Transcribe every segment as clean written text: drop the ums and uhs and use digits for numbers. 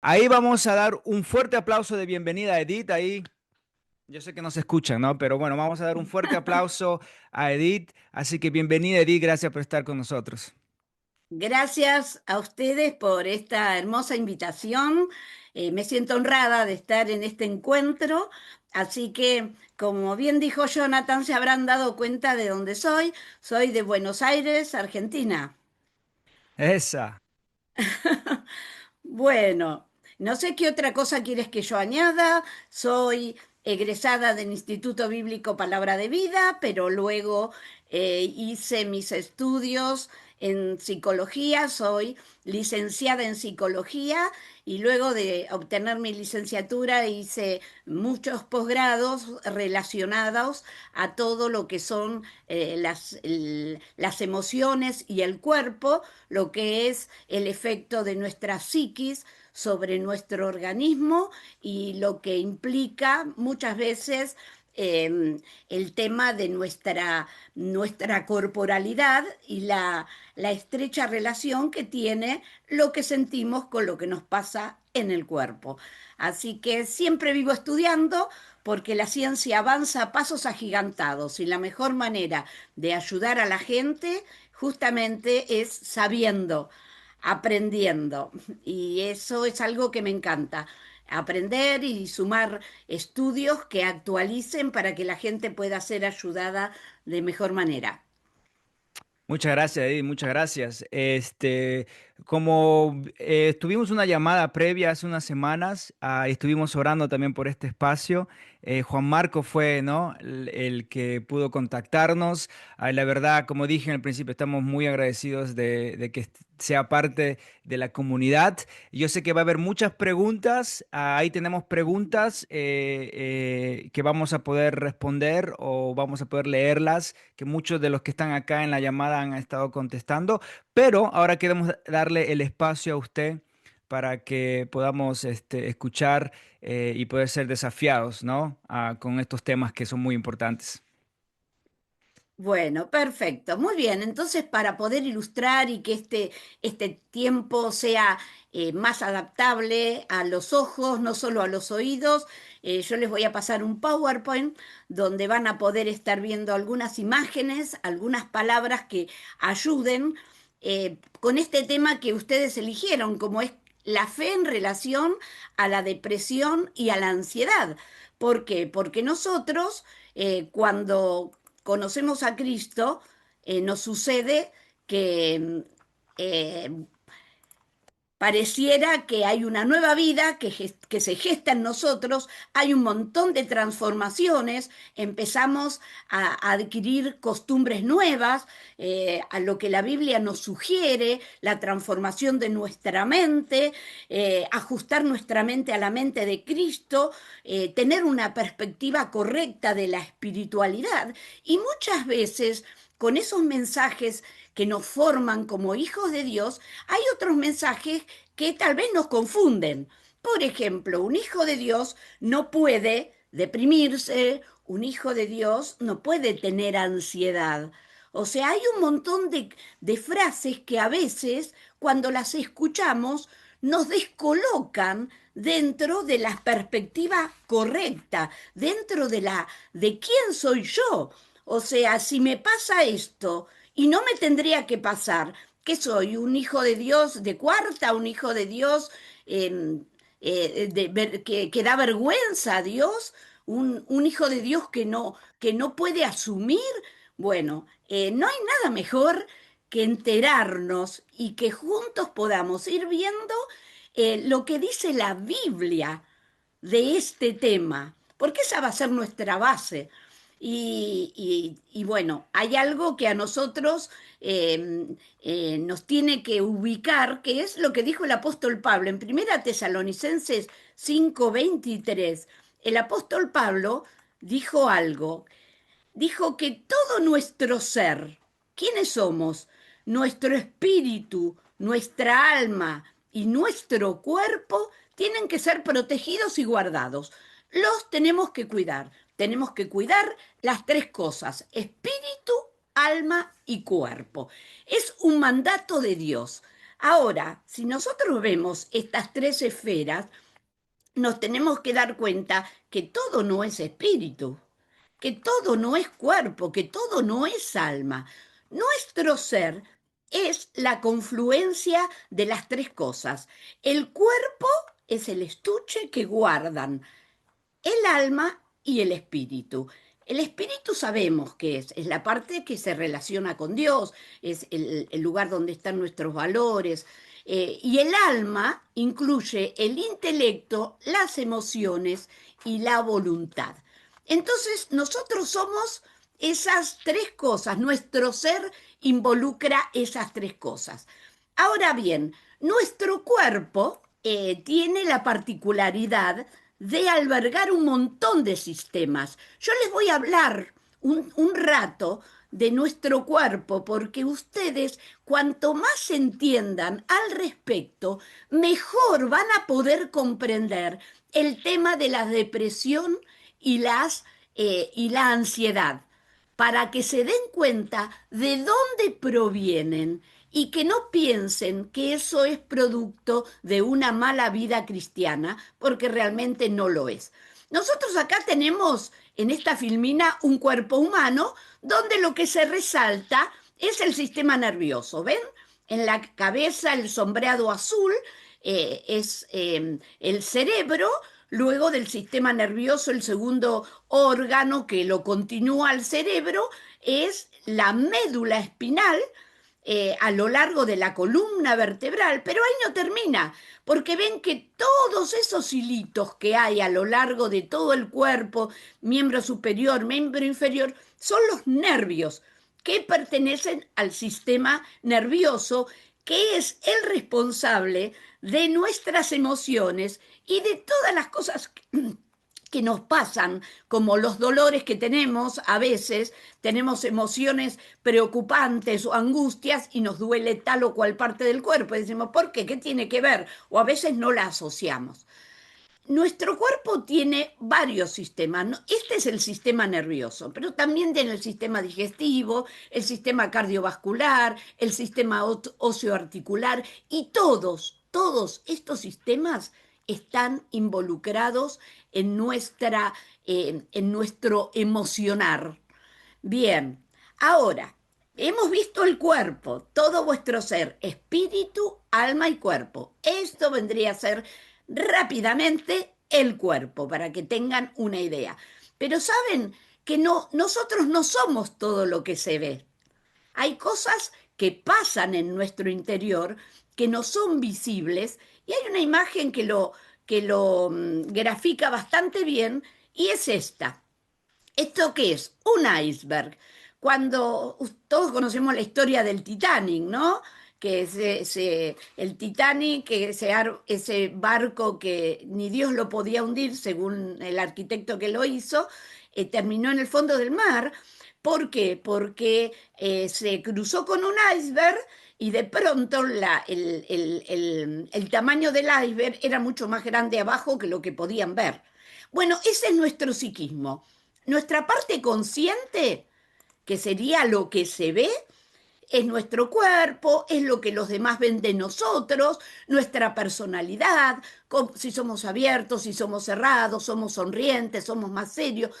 Ahí vamos a dar un fuerte aplauso de bienvenida a Edith. Ahí, yo sé que no se escuchan, ¿no? Pero bueno, vamos a dar un fuerte aplauso a Edith. Así que bienvenida, Edith. Gracias por estar con nosotros. Gracias a ustedes por esta hermosa invitación. Me siento honrada de estar en este encuentro. Así que, como bien dijo Jonathan, se habrán dado cuenta de dónde soy. Soy de Buenos Aires, Argentina. Esa. Bueno, no sé qué otra cosa quieres que yo añada. Soy egresada del Instituto Bíblico Palabra de Vida, pero luego hice mis estudios en psicología. Soy licenciada en psicología y luego de obtener mi licenciatura hice muchos posgrados relacionados a todo lo que son las emociones y el cuerpo, lo que es el efecto de nuestra psiquis sobre nuestro organismo y lo que implica muchas veces el tema de nuestra corporalidad y la estrecha relación que tiene lo que sentimos con lo que nos pasa en el cuerpo. Así que siempre vivo estudiando porque la ciencia avanza a pasos agigantados y la mejor manera de ayudar a la gente justamente es sabiendo, aprendiendo. Y eso es algo que me encanta. Aprender y sumar estudios que actualicen para que la gente pueda ser ayudada de mejor manera. Muchas gracias, Edith, muchas gracias. Como tuvimos una llamada previa hace unas semanas, y estuvimos orando también por este espacio. Juan Marco fue, ¿no? El que pudo contactarnos. La verdad, como dije en el principio, estamos muy agradecidos de que sea parte de la comunidad. Yo sé que va a haber muchas preguntas. Ahí tenemos preguntas que vamos a poder responder o vamos a poder leerlas, que muchos de los que están acá en la llamada han estado contestando, pero ahora queremos darle el espacio a usted para que podamos escuchar y poder ser desafiados, ¿no? Con estos temas que son muy importantes. Bueno, perfecto. Muy bien. Entonces, para poder ilustrar y que este tiempo sea más adaptable a los ojos, no solo a los oídos, yo les voy a pasar un PowerPoint donde van a poder estar viendo algunas imágenes, algunas palabras que ayuden con este tema que ustedes eligieron, como es la fe en relación a la depresión y a la ansiedad. ¿Por qué? Porque nosotros, cuando conocemos a Cristo, nos sucede que pareciera que hay una nueva vida que se gesta en nosotros, hay un montón de transformaciones, empezamos a adquirir costumbres nuevas, a lo que la Biblia nos sugiere, la transformación de nuestra mente, ajustar nuestra mente a la mente de Cristo, tener una perspectiva correcta de la espiritualidad y muchas veces con esos mensajes que nos forman como hijos de Dios, hay otros mensajes que tal vez nos confunden. Por ejemplo, un hijo de Dios no puede deprimirse, un hijo de Dios no puede tener ansiedad. O sea, hay un montón de frases que a veces, cuando las escuchamos, nos descolocan dentro de la perspectiva correcta, dentro de quién soy yo. O sea, si me pasa esto y no me tendría que pasar, ¿qué soy? ¿Un hijo de Dios de cuarta? ¿Un hijo de Dios que da vergüenza a Dios? ¿Un hijo de Dios que no puede asumir? Bueno, no hay nada mejor que enterarnos y que juntos podamos ir viendo lo que dice la Biblia de este tema, porque esa va a ser nuestra base. Y bueno, hay algo que a nosotros nos tiene que ubicar, que es lo que dijo el apóstol Pablo en Primera Tesalonicenses 5:23. El apóstol Pablo dijo algo, dijo que todo nuestro ser, ¿quiénes somos? Nuestro espíritu, nuestra alma y nuestro cuerpo tienen que ser protegidos y guardados. Los tenemos que cuidar las tres cosas, espíritu, alma y cuerpo. Es un mandato de Dios. Ahora, si nosotros vemos estas tres esferas, nos tenemos que dar cuenta que todo no es espíritu, que todo no es cuerpo, que todo no es alma. Nuestro ser es la confluencia de las tres cosas. El cuerpo es el estuche que guardan el alma y el espíritu. El espíritu sabemos que es la parte que se relaciona con Dios, es el lugar donde están nuestros valores. Y el alma incluye el intelecto, las emociones y la voluntad. Entonces, nosotros somos esas tres cosas, nuestro ser involucra esas tres cosas. Ahora bien, nuestro cuerpo tiene la particularidad de albergar un montón de sistemas. Yo les voy a hablar un rato de nuestro cuerpo, porque ustedes, cuanto más entiendan al respecto, mejor van a poder comprender el tema de la depresión y la ansiedad, para que se den cuenta de dónde provienen y que no piensen que eso es producto de una mala vida cristiana, porque realmente no lo es. Nosotros acá tenemos en esta filmina un cuerpo humano donde lo que se resalta es el sistema nervioso. ¿Ven? En la cabeza el sombreado azul es el cerebro. Luego del sistema nervioso, el segundo órgano que lo continúa al cerebro es la médula espinal, a lo largo de la columna vertebral, pero ahí no termina, porque ven que todos esos hilitos que hay a lo largo de todo el cuerpo, miembro superior, miembro inferior, son los nervios que pertenecen al sistema nervioso, que es el responsable de nuestras emociones y de todas las cosas que nos pasan, como los dolores que tenemos. A veces tenemos emociones preocupantes o angustias y nos duele tal o cual parte del cuerpo. Y decimos, ¿por qué? ¿Qué tiene que ver? O a veces no la asociamos. Nuestro cuerpo tiene varios sistemas, ¿no? Este es el sistema nervioso, pero también tiene el sistema digestivo, el sistema cardiovascular, el sistema osteoarticular, y todos estos sistemas están involucrados en nuestro emocionar. Bien, ahora, hemos visto el cuerpo, todo vuestro ser, espíritu, alma y cuerpo. Esto vendría a ser rápidamente el cuerpo, para que tengan una idea. Pero saben que no, nosotros no somos todo lo que se ve. Hay cosas que pasan en nuestro interior que no son visibles, y hay una imagen que lo grafica bastante bien, y es esta. ¿Esto qué es? Un iceberg. Cuando todos conocemos la historia del Titanic, ¿no? Que el Titanic, ese barco que ni Dios lo podía hundir, según el arquitecto que lo hizo, terminó en el fondo del mar. ¿Por qué? Porque se cruzó con un iceberg y de pronto el tamaño del iceberg era mucho más grande abajo que lo que podían ver. Bueno, ese es nuestro psiquismo. Nuestra parte consciente, que sería lo que se ve, es nuestro cuerpo, es lo que los demás ven de nosotros, nuestra personalidad, si somos abiertos, si somos cerrados, somos sonrientes, somos más serios.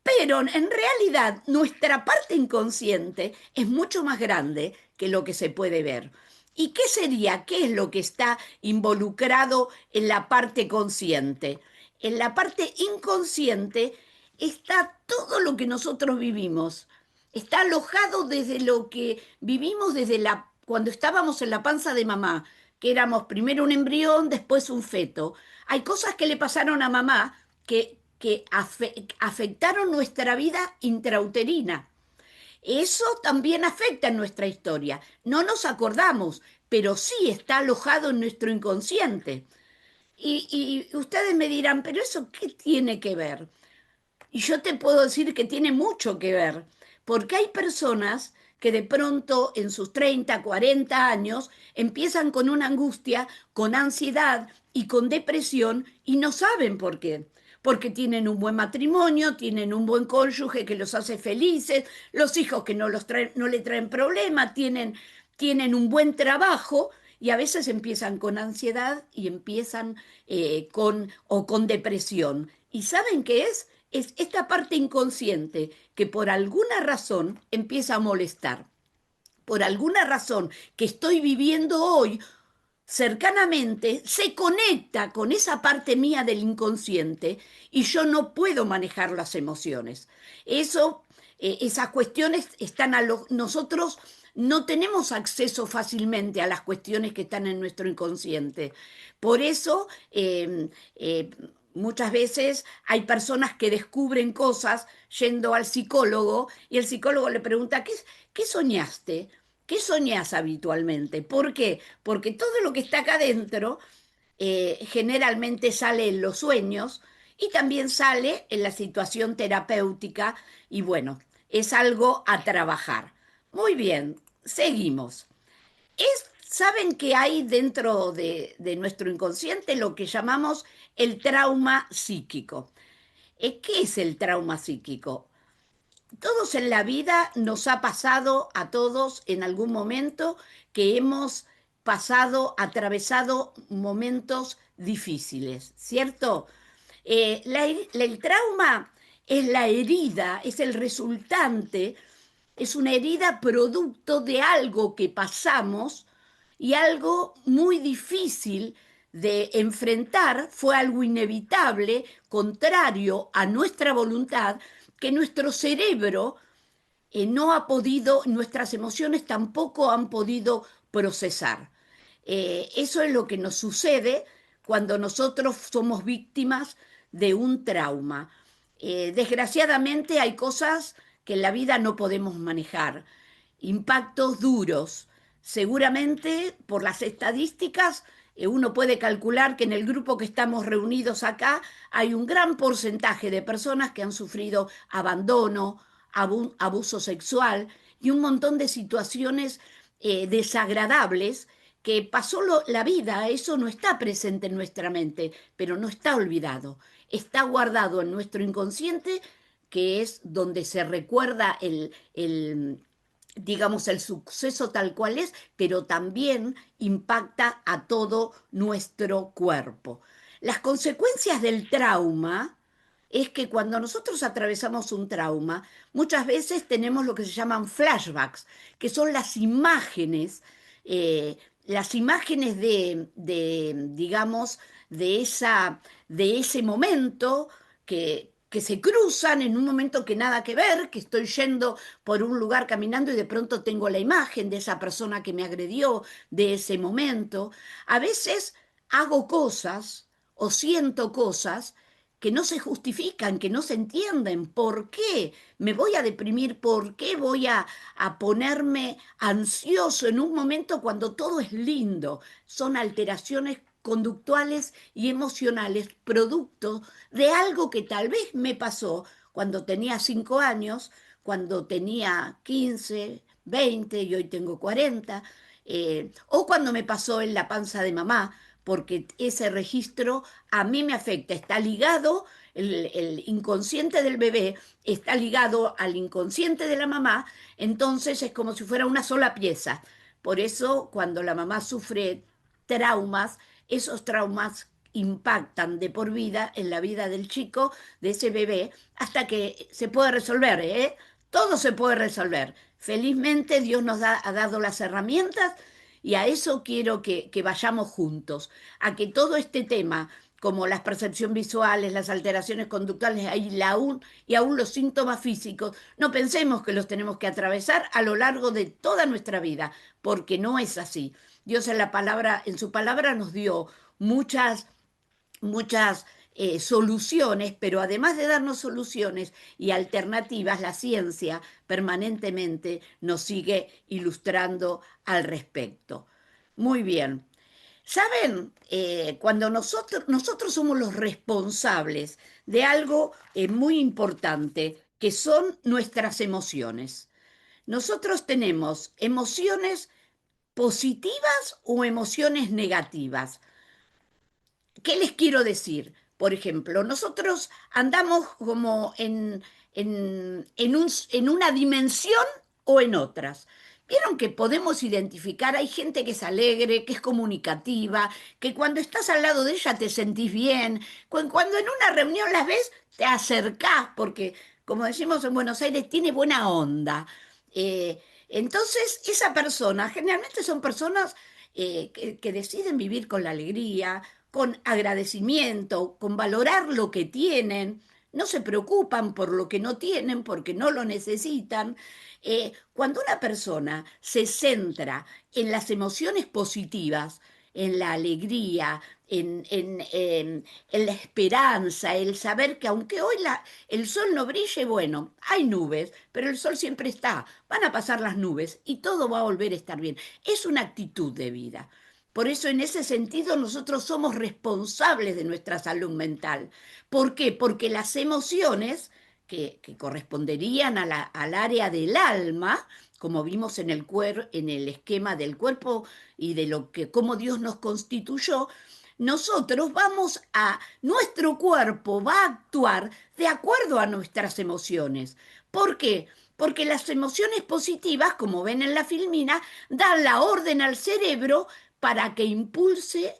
Pero en realidad nuestra parte inconsciente es mucho más grande que lo que se puede ver. ¿Y qué sería? ¿Qué es lo que está involucrado en la parte consciente? En la parte inconsciente está todo lo que nosotros vivimos. Está alojado desde lo que vivimos cuando estábamos en la panza de mamá, que éramos primero un embrión, después un feto. Hay cosas que le pasaron a mamá que afectaron nuestra vida intrauterina. Eso también afecta en nuestra historia. No nos acordamos, pero sí está alojado en nuestro inconsciente. Y ustedes me dirán, pero ¿eso qué tiene que ver? Y yo te puedo decir que tiene mucho que ver, porque hay personas que de pronto en sus 30, 40 años empiezan con una angustia, con ansiedad y con depresión y no saben por qué. Porque tienen un buen matrimonio, tienen un buen cónyuge que los hace felices, los hijos que no le traen problema, tienen un buen trabajo, y a veces empiezan con ansiedad y empiezan con depresión. ¿Y saben qué es? Es esta parte inconsciente que por alguna razón empieza a molestar. Por alguna razón que estoy viviendo hoy cercanamente, se conecta con esa parte mía del inconsciente y yo no puedo manejar las emociones. Eso, esas cuestiones están nosotros no tenemos acceso fácilmente a las cuestiones que están en nuestro inconsciente. Por eso, muchas veces hay personas que descubren cosas yendo al psicólogo y el psicólogo le pregunta, ¿qué soñaste? ¿Qué soñás habitualmente? ¿Por qué? Porque todo lo que está acá adentro generalmente sale en los sueños y también sale en la situación terapéutica y bueno, es algo a trabajar. Muy bien, seguimos. ¿Saben que hay dentro de nuestro inconsciente lo que llamamos el trauma psíquico? ¿Qué es el trauma psíquico? Todos en la vida nos ha pasado a todos en algún momento que hemos atravesado momentos difíciles, ¿cierto? El trauma es la herida, es el resultante, es una herida producto de algo que pasamos y algo muy difícil de enfrentar, fue algo inevitable, contrario a nuestra voluntad, que nuestro cerebro no ha podido, nuestras emociones tampoco han podido procesar. Eso es lo que nos sucede cuando nosotros somos víctimas de un trauma. Desgraciadamente hay cosas que en la vida no podemos manejar, impactos duros. Seguramente por las estadísticas uno puede calcular que en el grupo que estamos reunidos acá hay un gran porcentaje de personas que han sufrido abandono, abuso sexual y un montón de situaciones desagradables que pasó la vida, eso no está presente en nuestra mente, pero no está olvidado, está guardado en nuestro inconsciente, que es donde se recuerda digamos, el suceso tal cual es, pero también impacta a todo nuestro cuerpo. Las consecuencias del trauma es que cuando nosotros atravesamos un trauma, muchas veces tenemos lo que se llaman flashbacks, que son las imágenes digamos, de ese momento que se cruzan en un momento que nada que ver, que estoy yendo por un lugar caminando y de pronto tengo la imagen de esa persona que me agredió, de ese momento. A veces hago cosas o siento cosas que no se justifican, que no se entienden. ¿Por qué me voy a deprimir? ¿Por qué voy a ponerme ansioso en un momento cuando todo es lindo? Son alteraciones conductuales y emocionales, producto de algo que tal vez me pasó cuando tenía 5 años, cuando tenía 15, 20 y hoy tengo 40, o cuando me pasó en la panza de mamá, porque ese registro a mí me afecta, está ligado, el inconsciente del bebé está ligado al inconsciente de la mamá, entonces es como si fuera una sola pieza. Por eso cuando la mamá sufre traumas, esos traumas impactan de por vida en la vida del chico, de ese bebé, hasta que se puede resolver, ¿eh? Todo se puede resolver. Felizmente Dios ha dado las herramientas y a eso quiero que vayamos juntos, a que todo este tema, como las percepciones visuales, las alteraciones conductuales y aún los síntomas físicos, no pensemos que los tenemos que atravesar a lo largo de toda nuestra vida, porque no es así. Dios en su palabra nos dio muchas soluciones, pero además de darnos soluciones y alternativas, la ciencia permanentemente nos sigue ilustrando al respecto. Muy bien. ¿Saben? Cuando nosotros somos los responsables de algo muy importante, que son nuestras emociones. Nosotros tenemos emociones positivas o emociones negativas. ¿Qué les quiero decir? Por ejemplo, nosotros andamos como en una dimensión o en otras. Vieron que podemos identificar, hay gente que es alegre, que es comunicativa, que cuando estás al lado de ella te sentís bien, cuando en una reunión las ves, te acercás, porque como decimos en Buenos Aires, tiene buena onda. Entonces, esa persona, generalmente son personas que deciden vivir con la alegría, con agradecimiento, con valorar lo que tienen, no se preocupan por lo que no tienen porque no lo necesitan. Cuando una persona se centra en las emociones positivas, en la alegría, en la esperanza, el saber que aunque hoy el sol no brille, bueno, hay nubes, pero el sol siempre está, van a pasar las nubes y todo va a volver a estar bien. Es una actitud de vida. Por eso, en ese sentido, nosotros somos responsables de nuestra salud mental. ¿Por qué? Porque las emociones que corresponderían al área del alma, como vimos en en el esquema del cuerpo y de lo que, cómo Dios nos constituyó, nuestro cuerpo va a actuar de acuerdo a nuestras emociones. ¿Por qué? Porque las emociones positivas, como ven en la filmina, dan la orden al cerebro para que impulse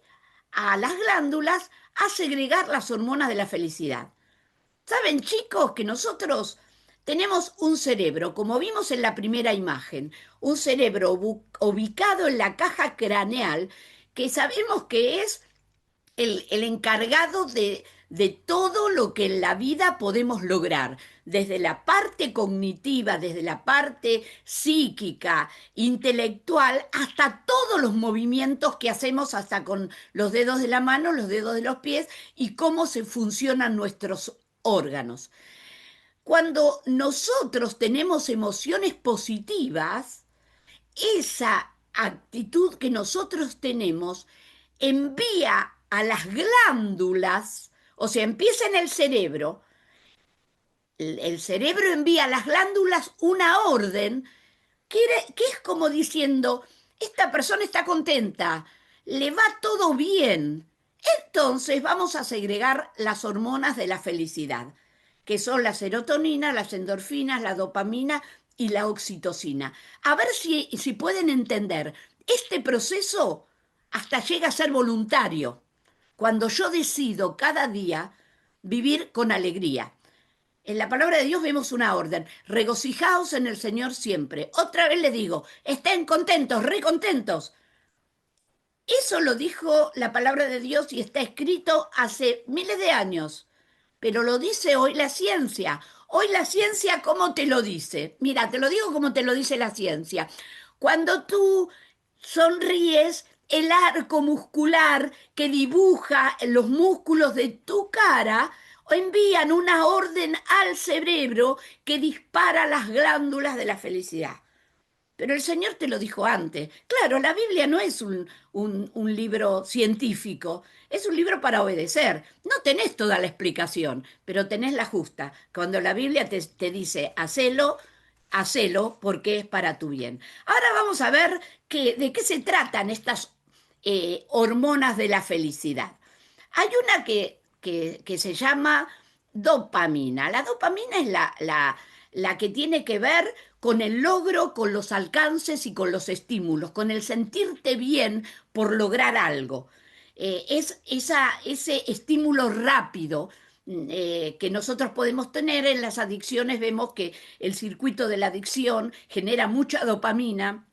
a las glándulas a segregar las hormonas de la felicidad. ¿Saben, chicos, que nosotros tenemos un cerebro, como vimos en la primera imagen, un cerebro ubicado en la caja craneal, que sabemos que es el encargado de todo lo que en la vida podemos lograr, desde la parte cognitiva, desde la parte psíquica, intelectual, hasta todos los movimientos que hacemos, hasta con los dedos de la mano, los dedos de los pies y cómo se funcionan nuestros órganos. Cuando nosotros tenemos emociones positivas, esa actitud que nosotros tenemos envía a las glándulas, o sea, empieza en el cerebro, el cerebro envía a las glándulas una orden que es como diciendo, esta persona está contenta, le va todo bien. Entonces vamos a segregar las hormonas de la felicidad, que son la serotonina, las endorfinas, la dopamina y la oxitocina. A ver si pueden entender, este proceso hasta llega a ser voluntario, cuando yo decido cada día vivir con alegría. En la palabra de Dios vemos una orden, regocijaos en el Señor siempre. Otra vez les digo, estén contentos, recontentos. Eso lo dijo la palabra de Dios y está escrito hace miles de años, pero lo dice hoy la ciencia. Hoy la ciencia, ¿cómo te lo dice? Mira, te lo digo como te lo dice la ciencia. Cuando tú sonríes, el arco muscular que dibuja los músculos de tu cara envían una orden al cerebro que dispara las glándulas de la felicidad. Pero el Señor te lo dijo antes. Claro, la Biblia no es un libro científico, es un libro para obedecer. No tenés toda la explicación, pero tenés la justa. Cuando la Biblia te dice, hacelo, hacelo porque es para tu bien. Ahora vamos a ver de qué se tratan estas hormonas de la felicidad. Hay una que se llama dopamina. La dopamina es la que tiene que ver con el logro, con los alcances y con los estímulos, con el sentirte bien por lograr algo. Ese estímulo rápido que nosotros podemos tener en las adicciones, vemos que el circuito de la adicción genera mucha dopamina,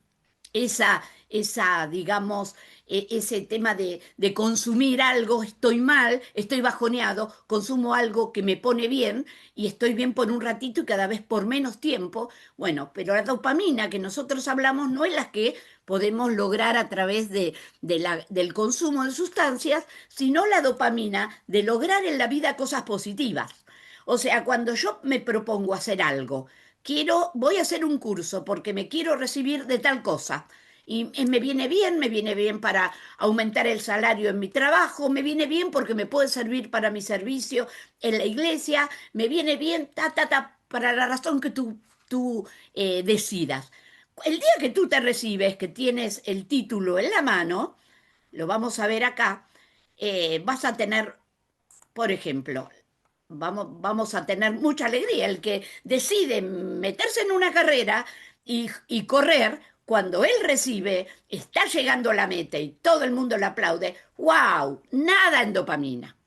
digamos, ese tema de consumir algo, estoy mal, estoy bajoneado, consumo algo que me pone bien y estoy bien por un ratito y cada vez por menos tiempo. Bueno, pero la dopamina que nosotros hablamos no es la que podemos lograr a través del consumo de sustancias, sino la dopamina de lograr en la vida cosas positivas. O sea, cuando yo me propongo hacer algo, voy a hacer un curso porque me quiero recibir de tal cosa. Y me viene bien para aumentar el salario en mi trabajo, me viene bien porque me puede servir para mi servicio en la iglesia, me viene bien, para la razón que tú decidas. El día que tú te recibes, que tienes el título en la mano, lo vamos a ver acá, vas a tener, por ejemplo, vamos a tener mucha alegría. El que decide meterse en una carrera y correr, cuando él recibe, está llegando a la meta y todo el mundo le aplaude, ¡wow! Nada en dopamina.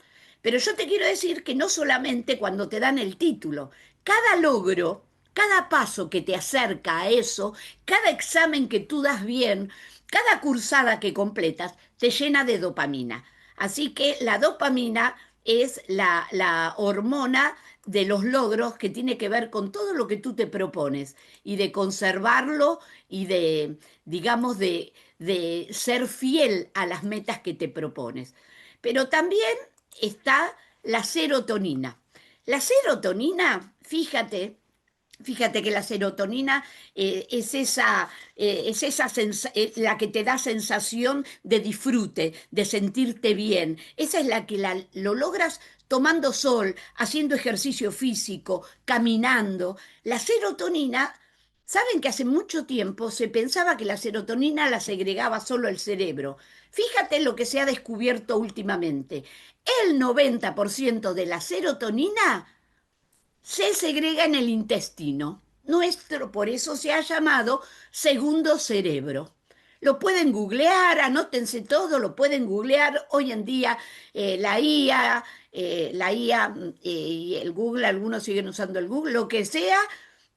Pero yo te quiero decir que no solamente cuando te dan el título, cada logro, cada paso que te acerca a eso, cada examen que tú das bien, cada cursada que completas, te llena de dopamina. Así que la dopamina es la hormona de los logros que tiene que ver con todo lo que tú te propones y de conservarlo y de, digamos, de ser fiel a las metas que te propones. Pero también está la serotonina. La serotonina, fíjate que la serotonina la que te da sensación de disfrute, de sentirte bien. Esa es la que lo logras tomando sol, haciendo ejercicio físico, caminando. La serotonina, saben que hace mucho tiempo se pensaba que la serotonina la segregaba solo el cerebro. Fíjate lo que se ha descubierto últimamente. El 90% de la serotonina se segrega en el intestino. Nuestro, por eso se ha llamado segundo cerebro. Lo pueden googlear, anótense todo, lo pueden googlear. Hoy en día la IA y el Google, algunos siguen usando el Google, lo que sea,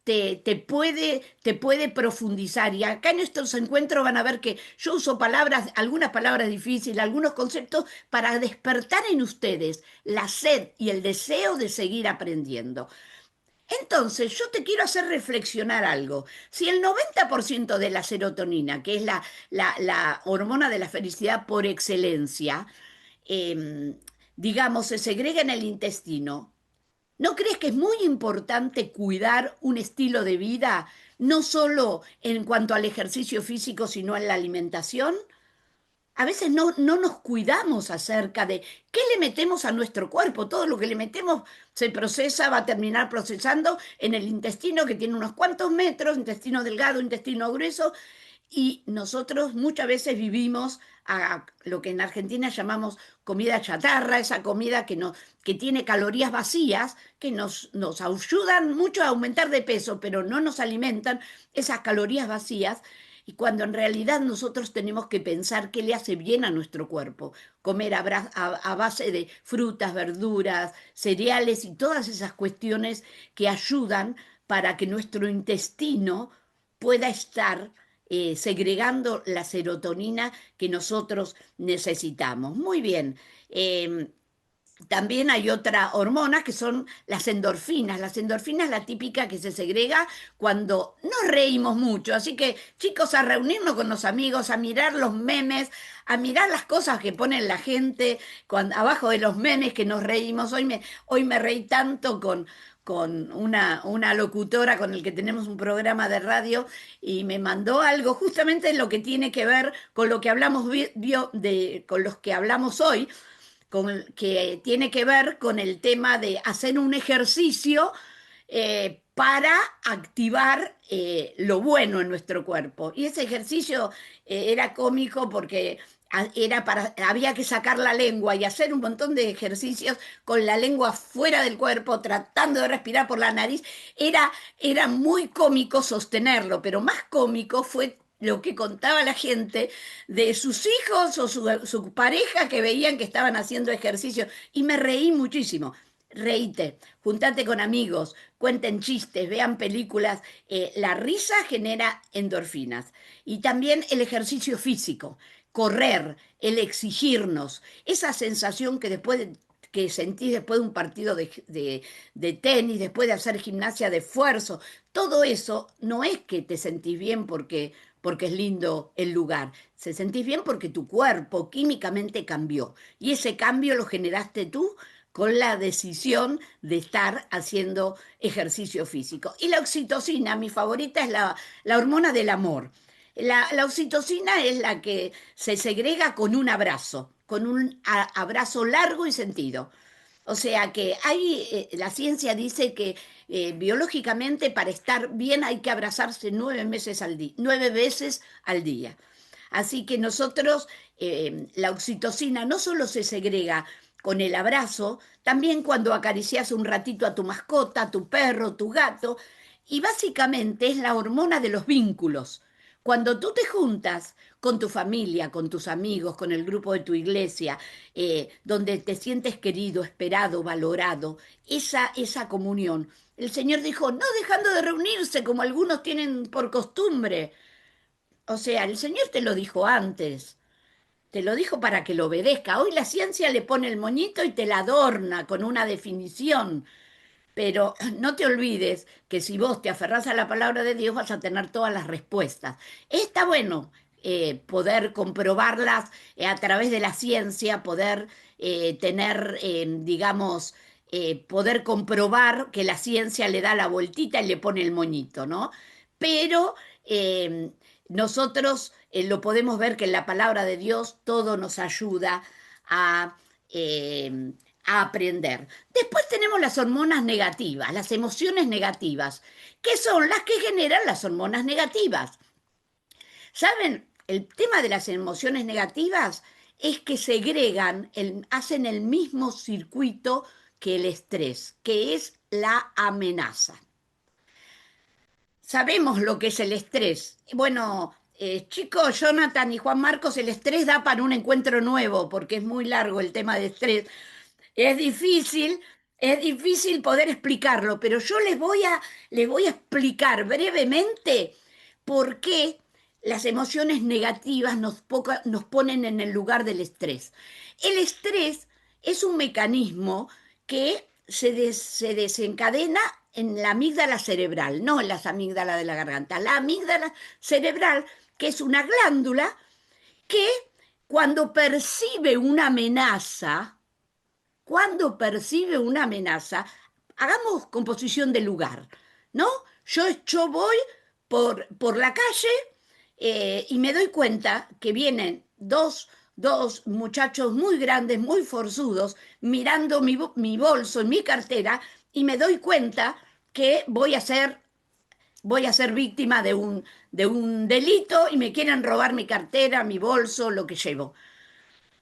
te puede profundizar. Y acá en estos encuentros van a ver que yo uso palabras, algunas palabras difíciles, algunos conceptos para despertar en ustedes la sed y el deseo de seguir aprendiendo. Entonces, yo te quiero hacer reflexionar algo. Si el 90% de la serotonina, que es la hormona de la felicidad por excelencia, eh, digamos, se segrega en el intestino, ¿no crees que es muy importante cuidar un estilo de vida, no solo en cuanto al ejercicio físico, sino en la alimentación? A veces no nos cuidamos acerca de qué le metemos a nuestro cuerpo. Todo lo que le metemos se procesa, va a terminar procesando en el intestino que tiene unos cuantos metros, intestino delgado, intestino grueso, y nosotros muchas veces vivimos a lo que en Argentina llamamos comida chatarra, esa comida que tiene calorías vacías, que nos ayudan mucho a aumentar de peso, pero no nos alimentan esas calorías vacías. Y cuando en realidad nosotros tenemos que pensar qué le hace bien a nuestro cuerpo, comer a base de frutas, verduras, cereales y todas esas cuestiones que ayudan para que nuestro intestino pueda estar segregando la serotonina que nosotros necesitamos. Muy bien. También hay otra hormona que son las endorfinas. Las endorfinas, la típica que se segrega cuando nos reímos mucho. Así que, chicos, a reunirnos con los amigos, a mirar los memes, a mirar las cosas que ponen la gente abajo de los memes que nos reímos. Hoy me reí tanto con una locutora con el que tenemos un programa de radio y me mandó algo justamente lo que tiene que ver con lo que hablamos con los que hablamos hoy, que tiene que ver con el tema de hacer un ejercicio para activar lo bueno en nuestro cuerpo. Y ese ejercicio era cómico porque había que sacar la lengua y hacer un montón de ejercicios con la lengua fuera del cuerpo, tratando de respirar por la nariz. Era muy cómico sostenerlo, pero más cómico fue lo que contaba la gente de sus hijos o su pareja que veían que estaban haciendo ejercicio. Y me reí muchísimo. Reíte, juntate con amigos, cuenten chistes, vean películas. La risa genera endorfinas. Y también el ejercicio físico, correr, el exigirnos, esa sensación que sentís después de un partido de tenis, después de hacer gimnasia de esfuerzo, todo eso no es que te sentís bien porque es lindo el lugar, se sentís bien porque tu cuerpo químicamente cambió y ese cambio lo generaste tú con la decisión de estar haciendo ejercicio físico. Y la oxitocina, mi favorita, es la hormona del amor. La oxitocina es la que se segrega con un abrazo, con un abrazo largo y sentido. O sea que la ciencia dice que biológicamente para estar bien hay que abrazarse 9 meses al día, 9 veces al día. Así que nosotros, la oxitocina no solo se segrega con el abrazo, también cuando acaricias un ratito a tu mascota, a tu perro, tu gato, y básicamente es la hormona de los vínculos. Cuando tú te juntas con tu familia, con tus amigos, con el grupo de tu iglesia, donde te sientes querido, esperado, valorado, esa comunión. El Señor dijo, no dejando de reunirse como algunos tienen por costumbre. O sea, el Señor te lo dijo antes. Te lo dijo para que lo obedezca. Hoy la ciencia le pone el moñito y te la adorna con una definición. Pero no te olvides que si vos te aferrás a la palabra de Dios vas a tener todas las respuestas. Está bueno poder comprobarlas a través de la ciencia, poder tener, digamos, poder comprobar que la ciencia le da la vueltita y le pone el moñito, ¿no? Pero eh, nosotros lo podemos ver que en la palabra de Dios todo nos ayuda a... a aprender. Después tenemos las hormonas negativas, las emociones negativas, que son las que generan las hormonas negativas. ¿Saben? El tema de las emociones negativas es que segregan, hacen el mismo circuito que el estrés, que es la amenaza. Sabemos lo que es el estrés. Bueno, chicos, Jonathan y Juan Marcos, el estrés da para un encuentro nuevo, porque es muy largo el tema de estrés. Es difícil, es difícil poder explicarlo, pero yo les voy a explicar brevemente por qué las emociones negativas nos ponen en el lugar del estrés. El estrés es un mecanismo que se desencadena en la amígdala cerebral, no en las amígdalas de la garganta. La amígdala cerebral, que es una glándula que cuando percibe una amenaza, hagamos composición de lugar, ¿no? Yo voy por la calle y me doy cuenta que vienen dos muchachos muy grandes, muy forzudos, mirando mi bolso y mi cartera, y me doy cuenta que voy a ser víctima de un delito y me quieren robar mi cartera, mi bolso, lo que llevo.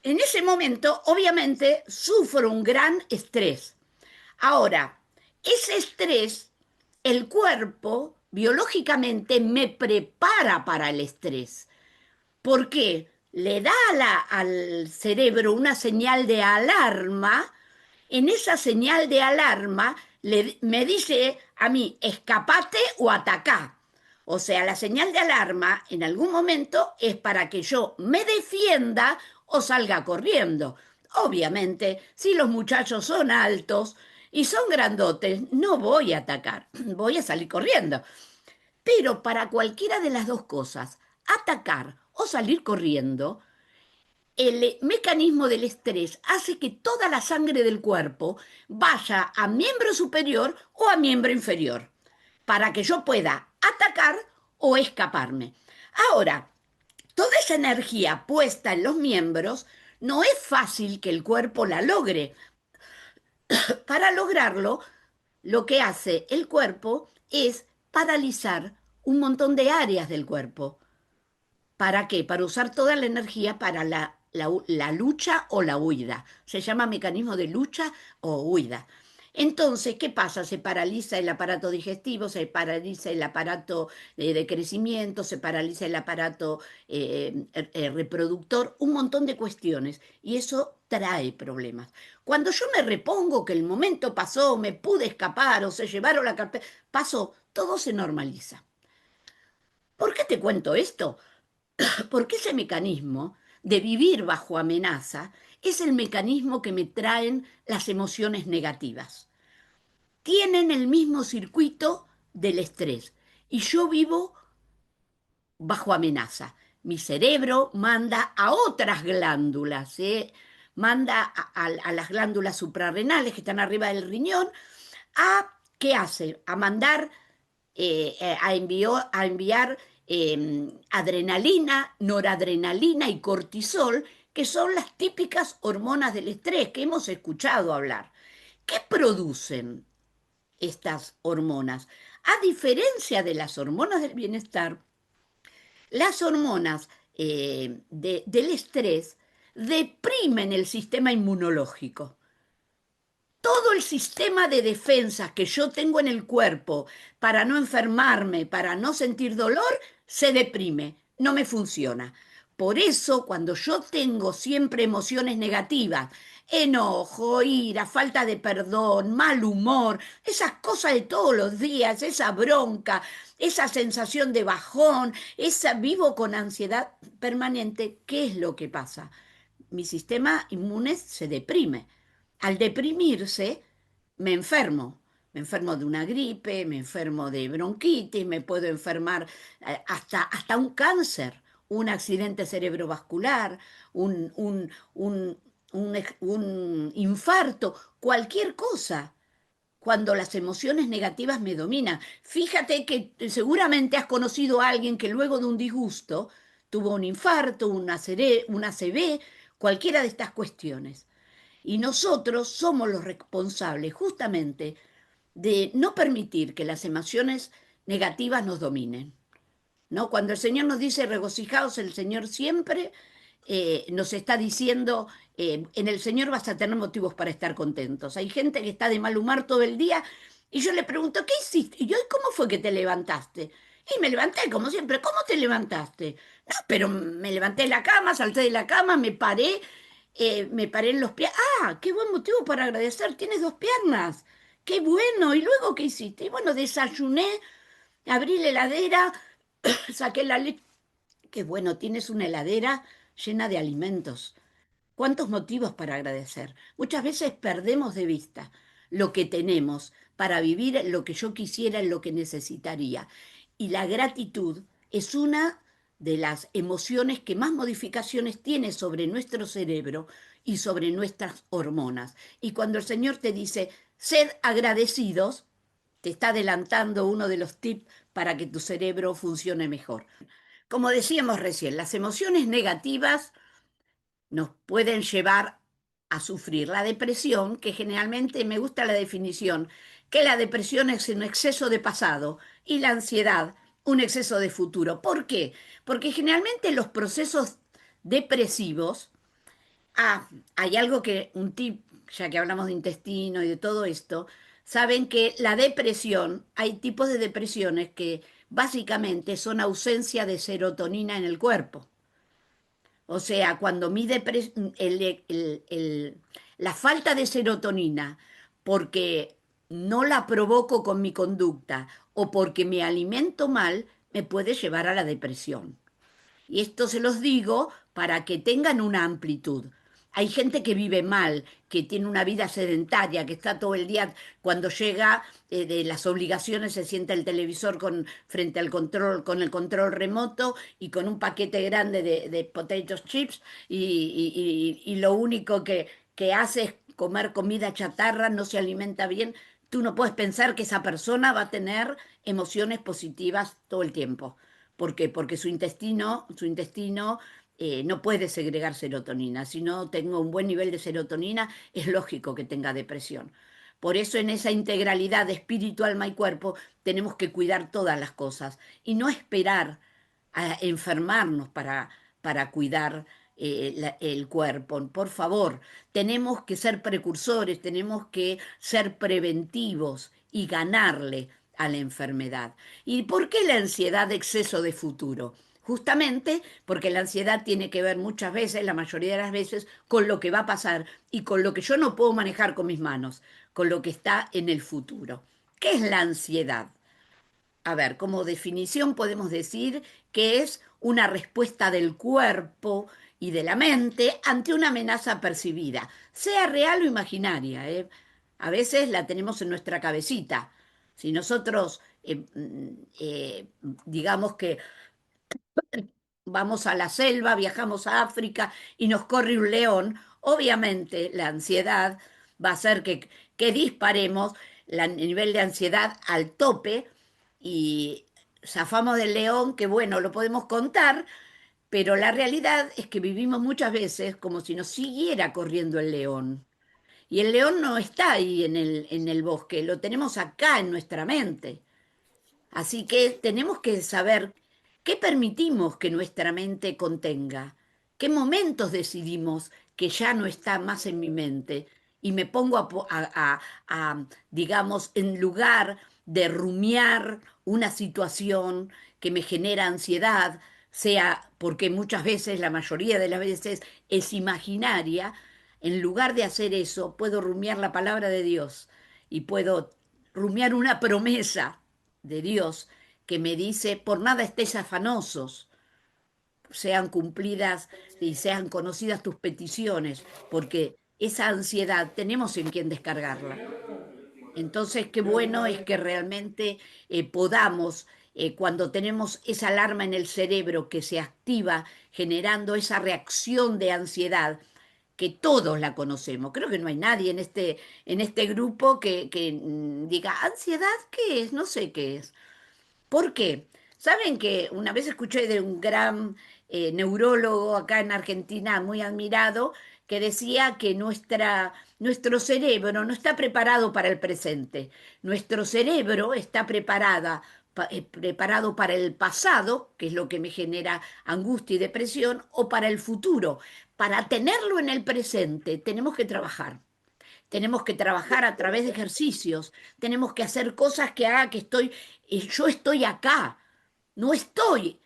En ese momento, obviamente, sufro un gran estrés. Ahora, ese estrés, el cuerpo biológicamente me prepara para el estrés. ¿Por qué? Le da al cerebro una señal de alarma. En esa señal de alarma me dice a mí, escapate o atacá. O sea, la señal de alarma en algún momento es para que yo me defienda o salga corriendo. Obviamente, si los muchachos son altos y son grandotes, no voy a atacar, voy a salir corriendo. Pero para cualquiera de las dos cosas, atacar o salir corriendo, el mecanismo del estrés hace que toda la sangre del cuerpo vaya a miembro superior o a miembro inferior, para que yo pueda atacar o escaparme. Ahora, toda esa energía puesta en los miembros, no es fácil que el cuerpo la logre. Para lograrlo, lo que hace el cuerpo es paralizar un montón de áreas del cuerpo. ¿Para qué? Para usar toda la energía para la lucha o la huida. Se llama mecanismo de lucha o huida. Entonces, ¿qué pasa? Se paraliza el aparato digestivo, se paraliza el aparato de crecimiento, se paraliza el aparato reproductor, un montón de cuestiones. Y eso trae problemas. Cuando yo me repongo que el momento pasó, me pude escapar o se llevaron la carpeta, pasó, todo se normaliza. ¿Por qué te cuento esto? Porque ese mecanismo de vivir bajo amenaza es el mecanismo que me traen las emociones negativas. Tienen el mismo circuito del estrés y yo vivo bajo amenaza. Mi cerebro manda a otras glándulas, manda a las glándulas suprarrenales que están arriba del riñón, ¿qué hace? A mandar a enviar adrenalina, noradrenalina y cortisol, que son las típicas hormonas del estrés que hemos escuchado hablar. ¿Qué producen estas hormonas? A diferencia de las hormonas del bienestar, las hormonas del estrés deprimen el sistema inmunológico. Todo todo el sistema de defensa que yo tengo en el cuerpo para no enfermarme, para no sentir dolor, se deprime, no me funciona. Por eso, cuando yo tengo siempre emociones negativas, enojo, ira, falta de perdón, mal humor, esas cosas de todos los días, esa bronca, esa sensación de bajón, esa vivo con ansiedad permanente, ¿qué es lo que pasa? Mi sistema inmune se deprime. Al deprimirse, me enfermo. Me enfermo de una gripe, me enfermo de bronquitis, me puedo enfermar hasta un cáncer, un accidente cerebrovascular, un, un, un, un infarto, cualquier cosa cuando las emociones negativas me dominan. Fíjate que seguramente has conocido a alguien que luego de un disgusto tuvo un infarto, una ACV, cualquiera de estas cuestiones. Y nosotros somos los responsables justamente de no permitir que las emociones negativas nos dominen. ¿No? Cuando el Señor nos dice regocijaos, el Señor siempre nos está diciendo, en el Señor vas a tener motivos para estar contentos. Hay gente que está de mal humor todo el día y yo le pregunto, ¿qué hiciste? Y yo, ¿y cómo fue que te levantaste? Y me levanté, como siempre, ¿cómo te levantaste? No, pero me levanté de la cama, salté de la cama, me paré en los pies. Ah, qué buen motivo para agradecer, tienes dos piernas. Qué bueno. ¿Y luego qué hiciste? Y bueno, desayuné, abrí la heladera, saqué la leche. Qué bueno, tienes una heladera llena de alimentos. ¿Cuántos motivos para agradecer? Muchas veces perdemos de vista lo que tenemos para vivir lo que yo quisiera, lo que necesitaría. Y la gratitud es una de las emociones que más modificaciones tiene sobre nuestro cerebro y sobre nuestras hormonas. Y cuando el Señor te dice, sed agradecidos, te está adelantando uno de los tips para que tu cerebro funcione mejor. Como decíamos recién, las emociones negativas nos pueden llevar a sufrir la depresión, que generalmente me gusta la definición, que la depresión es un exceso de pasado y la ansiedad un exceso de futuro. ¿Por qué? Porque generalmente los procesos depresivos, hay algo que un tip, ya que hablamos de intestino y de todo esto, saben que la depresión, hay tipos de depresiones que básicamente son ausencia de serotonina en el cuerpo. O sea, cuando la falta de serotonina, porque no la provoco con mi conducta o porque me alimento mal, me puede llevar a la depresión. Y esto se los digo para que tengan una amplitud. Hay gente que vive mal, que tiene una vida sedentaria, que está todo el día, cuando llega de las obligaciones, se sienta el televisor frente al control, con el control remoto y con un paquete grande de potato chips y lo único que hace es comer comida chatarra, no se alimenta bien. Tú no puedes pensar que esa persona va a tener emociones positivas todo el tiempo. ¿Por qué? Porque su intestino no puede segregar serotonina. Si no tengo un buen nivel de serotonina, es lógico que tenga depresión. Por eso en esa integralidad de espíritu, alma y cuerpo tenemos que cuidar todas las cosas y no esperar a enfermarnos para cuidar el cuerpo. Por favor, tenemos que ser precursores, tenemos que ser preventivos y ganarle a la enfermedad. ¿Y por qué la ansiedad de exceso de futuro? Justamente porque la ansiedad tiene que ver muchas veces, la mayoría de las veces, con lo que va a pasar y con lo que yo no puedo manejar con mis manos, con lo que está en el futuro. ¿Qué es la ansiedad? A ver, como definición podemos decir que es una respuesta del cuerpo y de la mente ante una amenaza percibida, sea real o imaginaria, ¿eh? A veces la tenemos en nuestra cabecita. Si nosotros, digamos que vamos a la selva, viajamos a África y nos corre un león, obviamente la ansiedad va a hacer que disparemos el nivel de ansiedad al tope y zafamos del león, que bueno, lo podemos contar, pero la realidad es que vivimos muchas veces como si nos siguiera corriendo el león. Y el león no está ahí en el bosque, lo tenemos acá en nuestra mente. Así que tenemos que saber qué permitimos que nuestra mente contenga, qué momentos decidimos que ya no está más en mi mente y me pongo digamos, en lugar de rumiar una situación que me genera ansiedad, sea porque muchas veces, la mayoría de las veces, es imaginaria, en lugar de hacer eso, puedo rumiar la palabra de Dios y puedo rumiar una promesa de Dios que me dice, por nada estéis afanosos, sean cumplidas y sean conocidas tus peticiones, porque esa ansiedad tenemos en quien descargarla. Entonces, qué bueno es que realmente podamos, cuando tenemos esa alarma en el cerebro que se activa generando esa reacción de ansiedad, que todos la conocemos. Creo que no hay nadie en este grupo que diga, ¿ansiedad qué es? No sé qué es. ¿Por qué? Saben que una vez escuché de un gran neurólogo acá en Argentina, muy admirado, que decía que nuestro cerebro no está preparado para el presente. Nuestro cerebro está preparado para el pasado, que es lo que me genera angustia y depresión, o para el futuro. Para tenerlo en el presente, tenemos que trabajar. Tenemos que trabajar a través de ejercicios, tenemos que hacer cosas que haga que yo estoy acá, no estoy,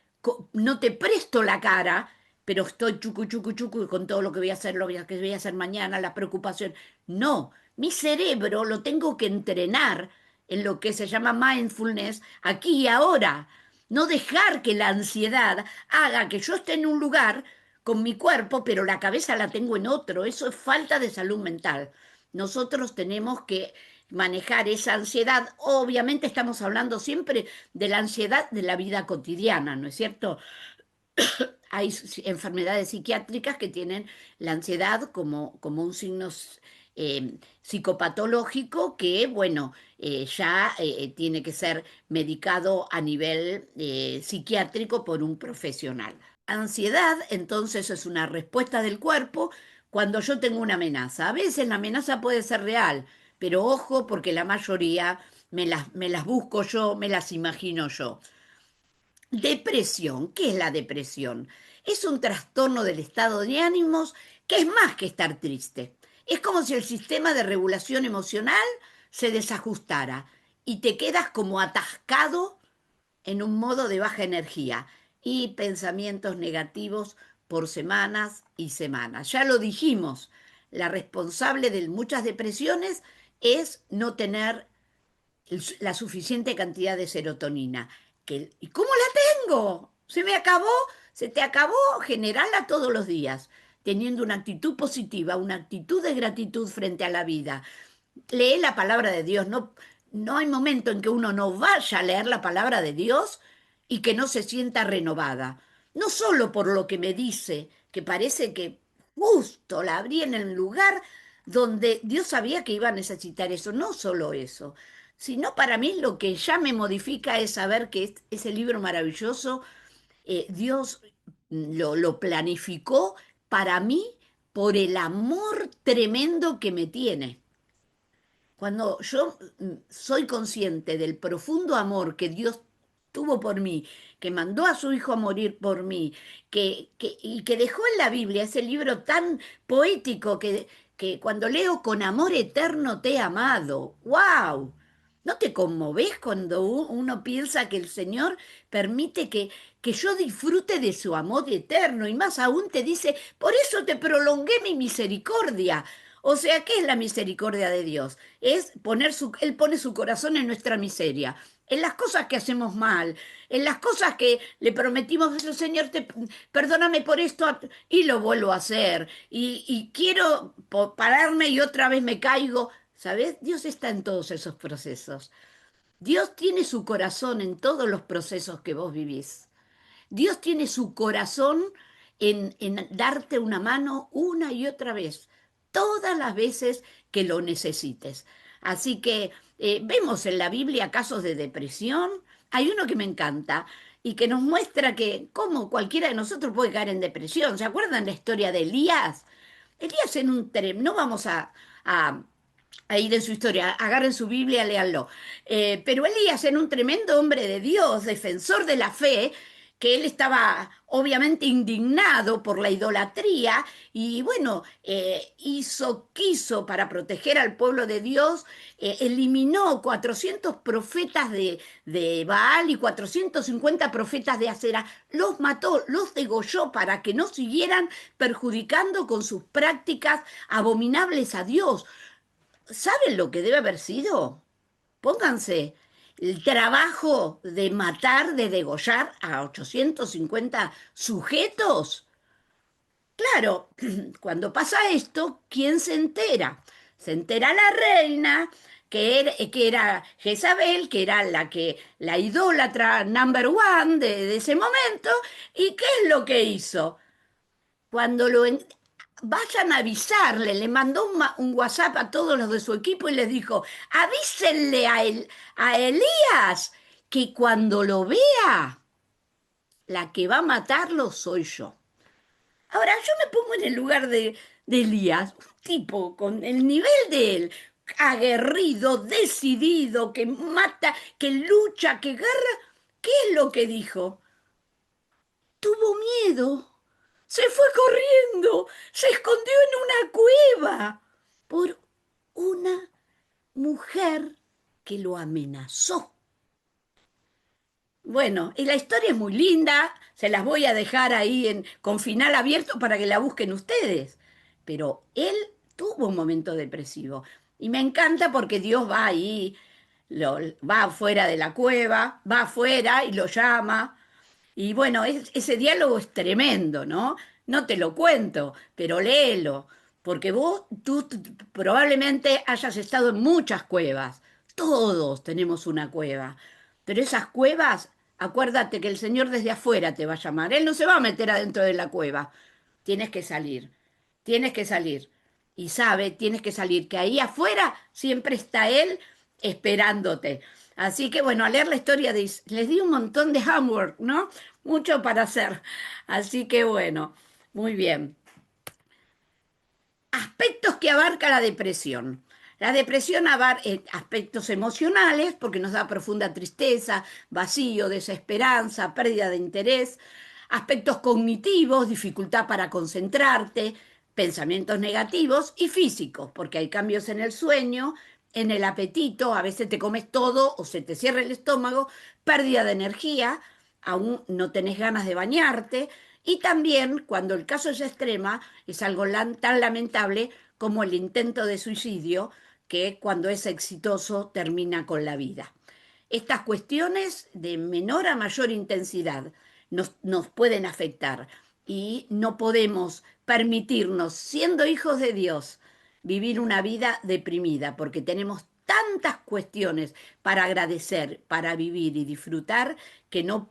no te presto la cara, pero estoy chucu, chucu, chucu con todo lo que voy a hacer, lo que voy a hacer mañana, la preocupación. No, mi cerebro lo tengo que entrenar en lo que se llama mindfulness aquí y ahora. No dejar que la ansiedad haga que yo esté en un lugar con mi cuerpo, pero la cabeza la tengo en otro. Eso es falta de salud mental. Nosotros tenemos que manejar esa ansiedad. Obviamente estamos hablando siempre de la ansiedad de la vida cotidiana, ¿no es cierto? Hay enfermedades psiquiátricas que tienen la ansiedad como un signo psicopatológico que, bueno, ya tiene que ser medicado a nivel psiquiátrico por un profesional. Ansiedad, entonces, es una respuesta del cuerpo cuando yo tengo una amenaza. A veces la amenaza puede ser real, pero ojo porque la mayoría me las busco yo, me las imagino yo. Depresión. ¿Qué es la depresión? Es un trastorno del estado de ánimos que es más que estar triste. Es como si el sistema de regulación emocional se desajustara y te quedas como atascado en un modo de baja energía y pensamientos negativos por semanas y semanas. Ya lo dijimos, la responsable de muchas depresiones es no tener la suficiente cantidad de serotonina. ¿Y cómo la tengo? Se me acabó, se te acabó generarla todos los días, teniendo una actitud positiva, una actitud de gratitud frente a la vida. Lee la palabra de Dios, no, no hay momento en que uno no vaya a leer la palabra de Dios y que no se sienta renovada. No solo por lo que me dice, que parece que justo la abrí en el lugar donde Dios sabía que iba a necesitar eso, no solo eso, sino para mí lo que ya me modifica es saber que ese libro maravilloso, Dios lo planificó para mí por el amor tremendo que me tiene. Cuando yo soy consciente del profundo amor que Dios tuvo por mí, que mandó a su hijo a morir por mí, y que dejó en la Biblia ese libro tan poético que cuando leo con amor eterno te he amado, ¡wow! ¿No te conmovés cuando uno piensa que el Señor permite que yo disfrute de su amor eterno? Y más aún te dice, por eso te prolongué mi misericordia. O sea, ¿qué es la misericordia de Dios? Es Él pone su corazón en nuestra miseria, en las cosas que hacemos mal, en las cosas que le prometimos, Señor, perdóname por esto y lo vuelvo a hacer. Y quiero pararme y otra vez me caigo. ¿Sabes? Dios está en todos esos procesos. Dios tiene su corazón en todos los procesos que vos vivís. Dios tiene su corazón en darte una mano una y otra vez, todas las veces que lo necesites. Así que vemos en la Biblia casos de depresión. Hay uno que me encanta y que nos muestra que como cualquiera de nosotros puede caer en depresión. ¿Se acuerdan la historia de Elías? Elías en un no vamos a a ir en su historia, agarren su Biblia, léanlo. Pero Elías era un tremendo hombre de Dios, defensor de la fe, que él estaba obviamente indignado por la idolatría y bueno, quiso para proteger al pueblo de Dios, eliminó 400 profetas de Baal y 450 profetas de Acera, los mató, los degolló para que no siguieran perjudicando con sus prácticas abominables a Dios. ¿Saben lo que debe haber sido? Pónganse el trabajo de matar, de degollar a 850 sujetos. Claro, cuando pasa esto, ¿quién se entera? Se entera la reina, que era Jezabel, que era la idólatra number one de ese momento, ¿y qué es lo que hizo? Cuando vayan a avisarle, le mandó un WhatsApp a todos los de su equipo y les dijo, avísenle a Elías que cuando lo vea, la que va a matarlo soy yo. Ahora yo me pongo en el lugar de Elías, un tipo con el nivel de él, aguerrido, decidido, que mata, que lucha, que guerra. ¿Qué es lo que dijo? Tuvo miedo. Se fue corriendo, se escondió en una cueva por una mujer que lo amenazó. Bueno, y la historia es muy linda, se las voy a dejar ahí con final abierto para que la busquen ustedes. Pero él tuvo un momento depresivo y me encanta porque Dios va ahí, va afuera de la cueva, va afuera y lo llama. Y bueno, ese diálogo es tremendo, ¿no? No te lo cuento, pero léelo, porque tú probablemente hayas estado en muchas cuevas. Todos tenemos una cueva, pero esas cuevas, acuérdate que el Señor desde afuera te va a llamar. Él no se va a meter adentro de la cueva. Tienes que salir, tienes que salir. Y sabe, tienes que salir, que ahí afuera siempre está Él esperándote. Así que bueno, a leer la historia les di un montón de homework, ¿no? Mucho para hacer. Así que bueno, muy bien. Aspectos que abarca la depresión. La depresión abarca aspectos emocionales porque nos da profunda tristeza, vacío, desesperanza, pérdida de interés. Aspectos cognitivos, dificultad para concentrarte, pensamientos negativos y físicos, porque hay cambios en el sueño, en el apetito, a veces te comes todo o se te cierra el estómago, pérdida de energía, aún no tenés ganas de bañarte, y también, cuando el caso es extrema, es algo tan lamentable como el intento de suicidio, que cuando es exitoso termina con la vida. Estas cuestiones de menor a mayor intensidad nos pueden afectar y no podemos permitirnos, siendo hijos de Dios, vivir una vida deprimida, porque tenemos tantas cuestiones para agradecer, para vivir y disfrutar que no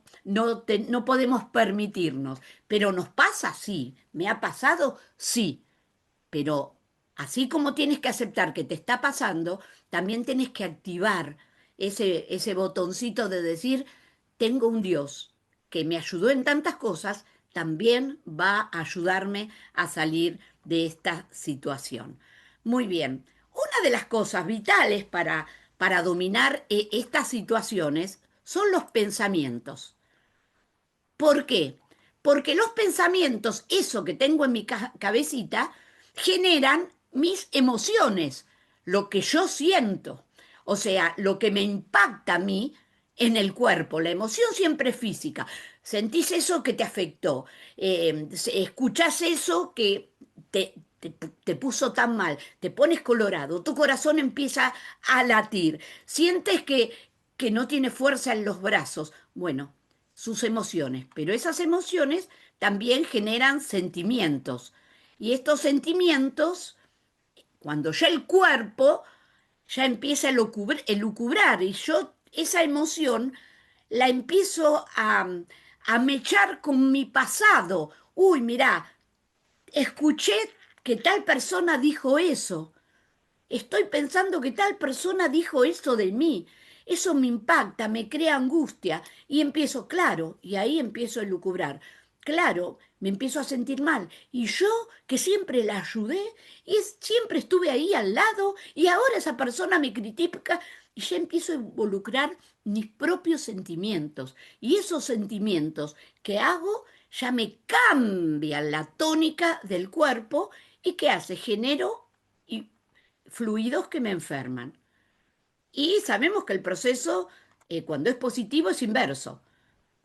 podemos permitirnos. Pero nos pasa, sí. ¿Me ha pasado? Sí. Pero así como tienes que aceptar que te está pasando, también tienes que activar ese botoncito de decir, tengo un Dios que me ayudó en tantas cosas, también va a ayudarme a salir de esta situación. Muy bien. Una de las cosas vitales para dominar estas situaciones son los pensamientos. ¿Por qué? Porque los pensamientos, eso que tengo en mi cabecita, generan mis emociones, lo que yo siento, o sea, lo que me impacta a mí en el cuerpo. La emoción siempre es física. Sentís eso que te afectó, escuchás eso que te puso tan mal, te pones colorado, tu corazón empieza a latir, sientes que no tiene fuerza en los brazos. Bueno, sus emociones, pero esas emociones también generan sentimientos. Y estos sentimientos, cuando ya el cuerpo ya empieza a elucubrar y yo esa emoción la empiezo a mechar con mi pasado. Uy, mirá, escuché que tal persona dijo eso. Estoy pensando que tal persona dijo eso de mí. Eso me impacta, me crea angustia y empiezo, claro, y ahí empiezo a lucubrar. claro, me empiezo a sentir mal. Y yo, que siempre la ayudé, y siempre estuve ahí al lado, y ahora esa persona me critica, y ya empiezo a involucrar mis propios sentimientos. Y esos sentimientos que hago ya me cambian la tónica del cuerpo, y ¿qué hace? Genero y- fluidos que me enferman. Y sabemos que el proceso, cuando es positivo, es inverso.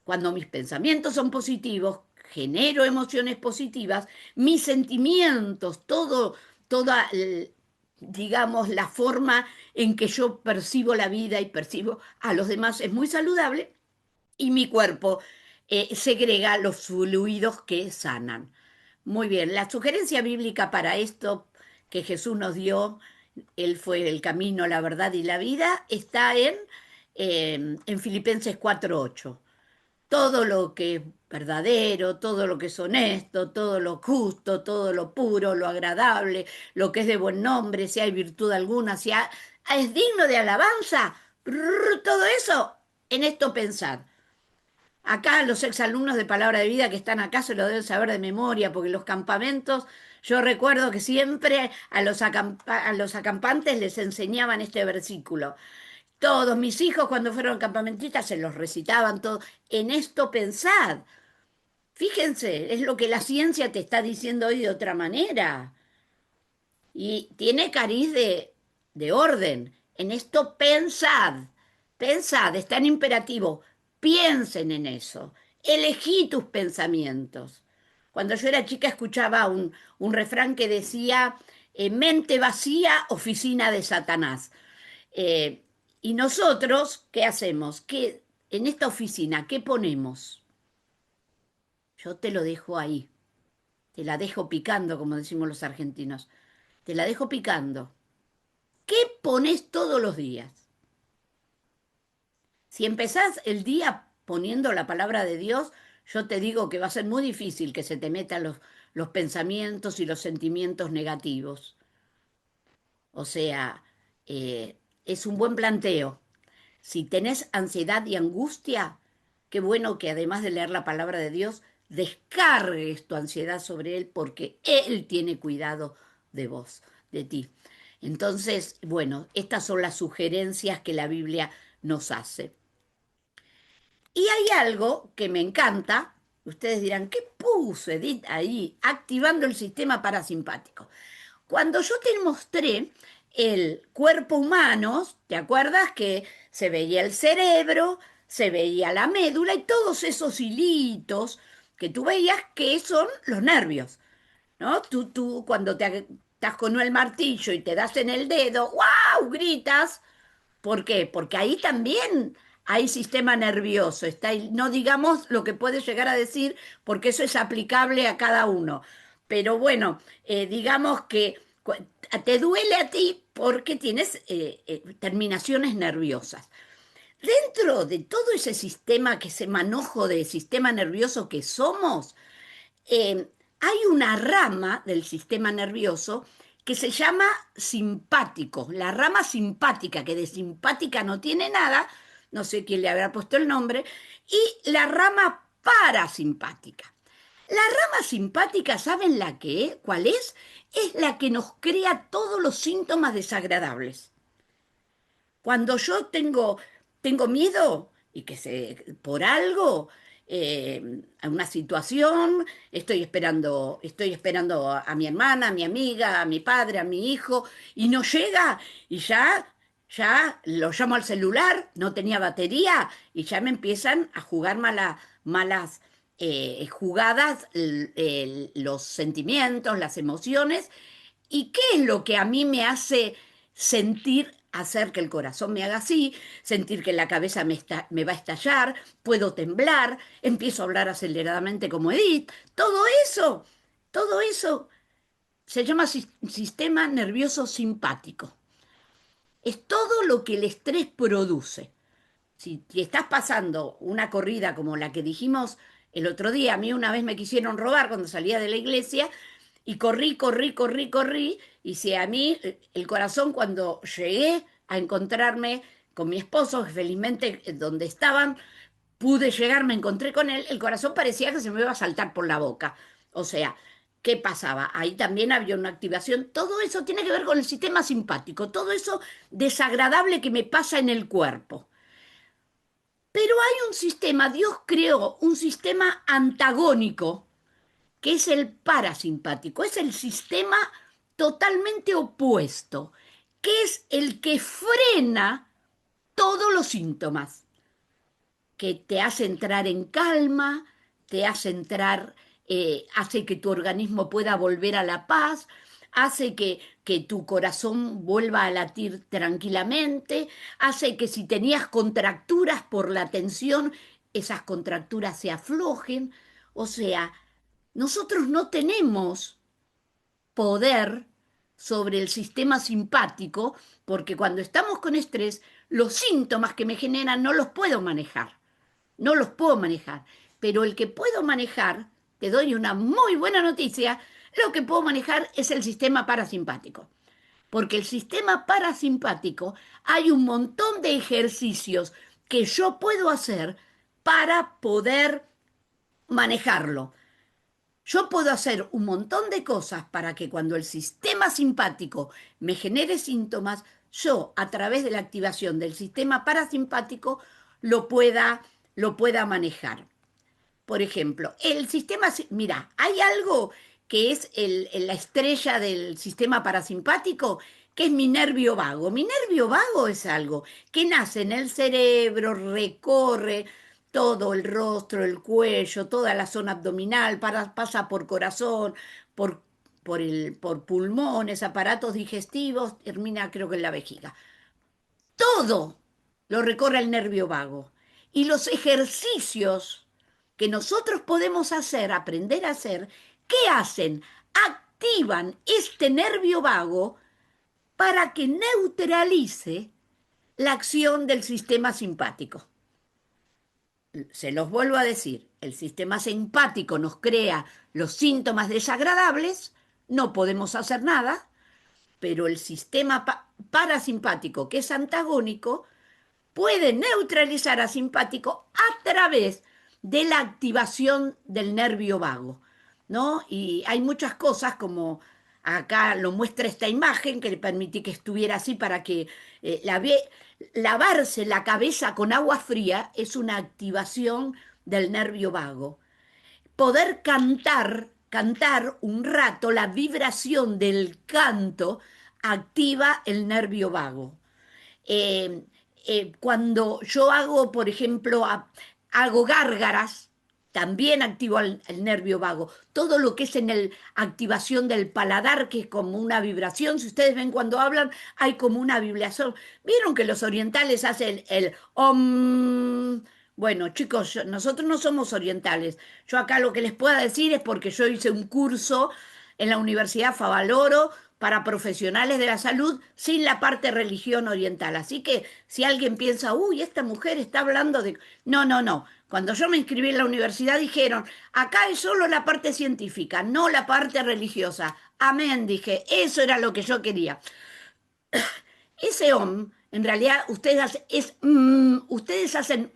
Cuando mis pensamientos son positivos, genero emociones positivas, mis sentimientos, toda, digamos, la forma en que yo percibo la vida y percibo a los demás es muy saludable y mi cuerpo segrega los fluidos que sanan. Muy bien, la sugerencia bíblica para esto que Jesús nos dio, Él fue el camino, la verdad y la vida, está en Filipenses 4:8. Todo lo que es verdadero, todo lo que es honesto, todo lo justo, todo lo puro, lo agradable, lo que es de buen nombre, si hay virtud alguna, si es digno de alabanza, todo eso, en esto pensad. Acá los exalumnos de Palabra de Vida que están acá se lo deben saber de memoria, porque los campamentos, yo recuerdo que siempre a los acampantes les enseñaban este versículo. Todos mis hijos cuando fueron campamentistas se los recitaban todo. En esto pensad. Fíjense, es lo que la ciencia te está diciendo hoy de otra manera. Y tiene cariz de orden. En esto pensad. Pensad, está en imperativo. Piensen en eso. Elegí tus pensamientos. Cuando yo era chica escuchaba un refrán que decía, mente vacía, oficina de Satanás. Eh, y nosotros, ¿qué hacemos? ¿Qué, en esta oficina, qué ponemos? Yo te lo dejo ahí, te la dejo picando, como decimos los argentinos, te la dejo picando. ¿Qué pones todos los días? Si empezás el día poniendo la palabra de Dios, yo te digo que va a ser muy difícil que se te metan los pensamientos y los sentimientos negativos. O sea, es un buen planteo. Si tenés ansiedad y angustia, qué bueno que además de leer la palabra de Dios, descargues tu ansiedad sobre Él porque Él tiene cuidado de vos, de ti. Entonces, bueno, estas son las sugerencias que la Biblia nos hace. Y hay algo que me encanta, ustedes dirán, ¿qué puso Edith ahí activando el sistema parasimpático? Cuando yo te mostré el cuerpo humano, ¿te acuerdas que se veía el cerebro, se veía la médula y todos esos hilitos que tú veías que son los nervios, ¿no? Tú cuando te estás con el martillo y te das en el dedo, ¡wow! Gritas. ¿Por qué? Porque ahí también hay sistema nervioso. Está, no digamos lo que puedes llegar a decir, porque eso es aplicable a cada uno. Pero bueno, digamos que te duele a ti porque tienes terminaciones nerviosas. Dentro de todo ese sistema, que ese manojo de sistema nervioso que somos, hay una rama del sistema nervioso que se llama simpático, la rama simpática, que de simpática no tiene nada, no sé quién le habrá puesto el nombre, y la rama parasimpática. La rama simpática, ¿saben la que es? ¿Cuál es? Es la que nos crea todos los síntomas desagradables. Cuando yo tengo miedo y que por algo, a una situación, estoy esperando a mi hermana, a mi amiga, a mi padre, a mi hijo, y no llega, y ya lo llamo al celular, no tenía batería, y ya me empiezan a jugar malas jugadas, los sentimientos, las emociones. ¿Y qué es lo que a mí me hace sentir, hacer que el corazón me haga así, sentir que la cabeza me va a estallar, puedo temblar, empiezo a hablar aceleradamente como Edith? Todo eso se llama sistema nervioso simpático. Es todo lo que el estrés produce. Si estás pasando una corrida como la que dijimos el otro día, a mí una vez me quisieron robar cuando salía de la iglesia y corrí, y si a mí el corazón cuando llegué a encontrarme con mi esposo, que felizmente donde estaban, pude llegar, me encontré con él, el corazón parecía que se me iba a saltar por la boca. O sea, ¿qué pasaba? Ahí también había una activación. Todo eso tiene que ver con el sistema simpático, todo eso desagradable que me pasa en el cuerpo. Pero hay un sistema, Dios creó un sistema antagónico, que es el parasimpático, es el sistema totalmente opuesto, que es el que frena todos los síntomas, que te hace entrar en calma, te hace entrar, hace que tu organismo pueda volver a la paz, hace que tu corazón vuelva a latir tranquilamente, hace que si tenías contracturas por la tensión, esas contracturas se aflojen. O sea, nosotros no tenemos poder sobre el sistema simpático porque cuando estamos con estrés, los síntomas que me generan no los puedo manejar, no los puedo manejar. Pero el que puedo manejar, te doy una muy buena noticia, lo que puedo manejar es el sistema parasimpático. Porque el sistema parasimpático hay un montón de ejercicios que yo puedo hacer para poder manejarlo. Yo puedo hacer un montón de cosas para que cuando el sistema simpático me genere síntomas, yo a través de la activación del sistema parasimpático lo pueda, lo pueda manejar. Por ejemplo, el sistema, mira, hay algo que es la estrella del sistema parasimpático, que es mi nervio vago. Mi nervio vago es algo que nace en el cerebro, recorre todo el rostro, el cuello, toda la zona abdominal, pasa por corazón, por, por pulmones, aparatos digestivos, termina creo que en la vejiga. Todo lo recorre el nervio vago. Y los ejercicios que nosotros podemos hacer, aprender a hacer, ¿qué hacen? Activan este nervio vago para que neutralice la acción del sistema simpático. Se los vuelvo a decir, el sistema simpático nos crea los síntomas desagradables, no podemos hacer nada, pero el sistema parasimpático, que es antagónico, puede neutralizar a simpático a través de la activación del nervio vago, ¿no? Y hay muchas cosas como acá lo muestra esta imagen que le permití que estuviera así para que lavarse la cabeza con agua fría es una activación del nervio vago. Poder cantar un rato, la vibración del canto activa el nervio vago. Eh, Cuando yo hago, por ejemplo, hago gárgaras, también activo el nervio vago. Todo lo que es en la activación del paladar, que es como una vibración. Si ustedes ven cuando hablan, hay como una vibración. ¿Vieron que los orientales hacen el om? Bueno, chicos, nosotros no somos orientales. Yo acá lo que les pueda decir es porque yo hice un curso en la Universidad Favaloro para profesionales de la salud sin la parte religión oriental. Así que si alguien piensa, uy, esta mujer está hablando de... No, no, no. Cuando yo me inscribí en la universidad dijeron, acá es solo la parte científica, no la parte religiosa. Amén, dije, eso era lo que yo quería. Ese om, en realidad, ustedes hacen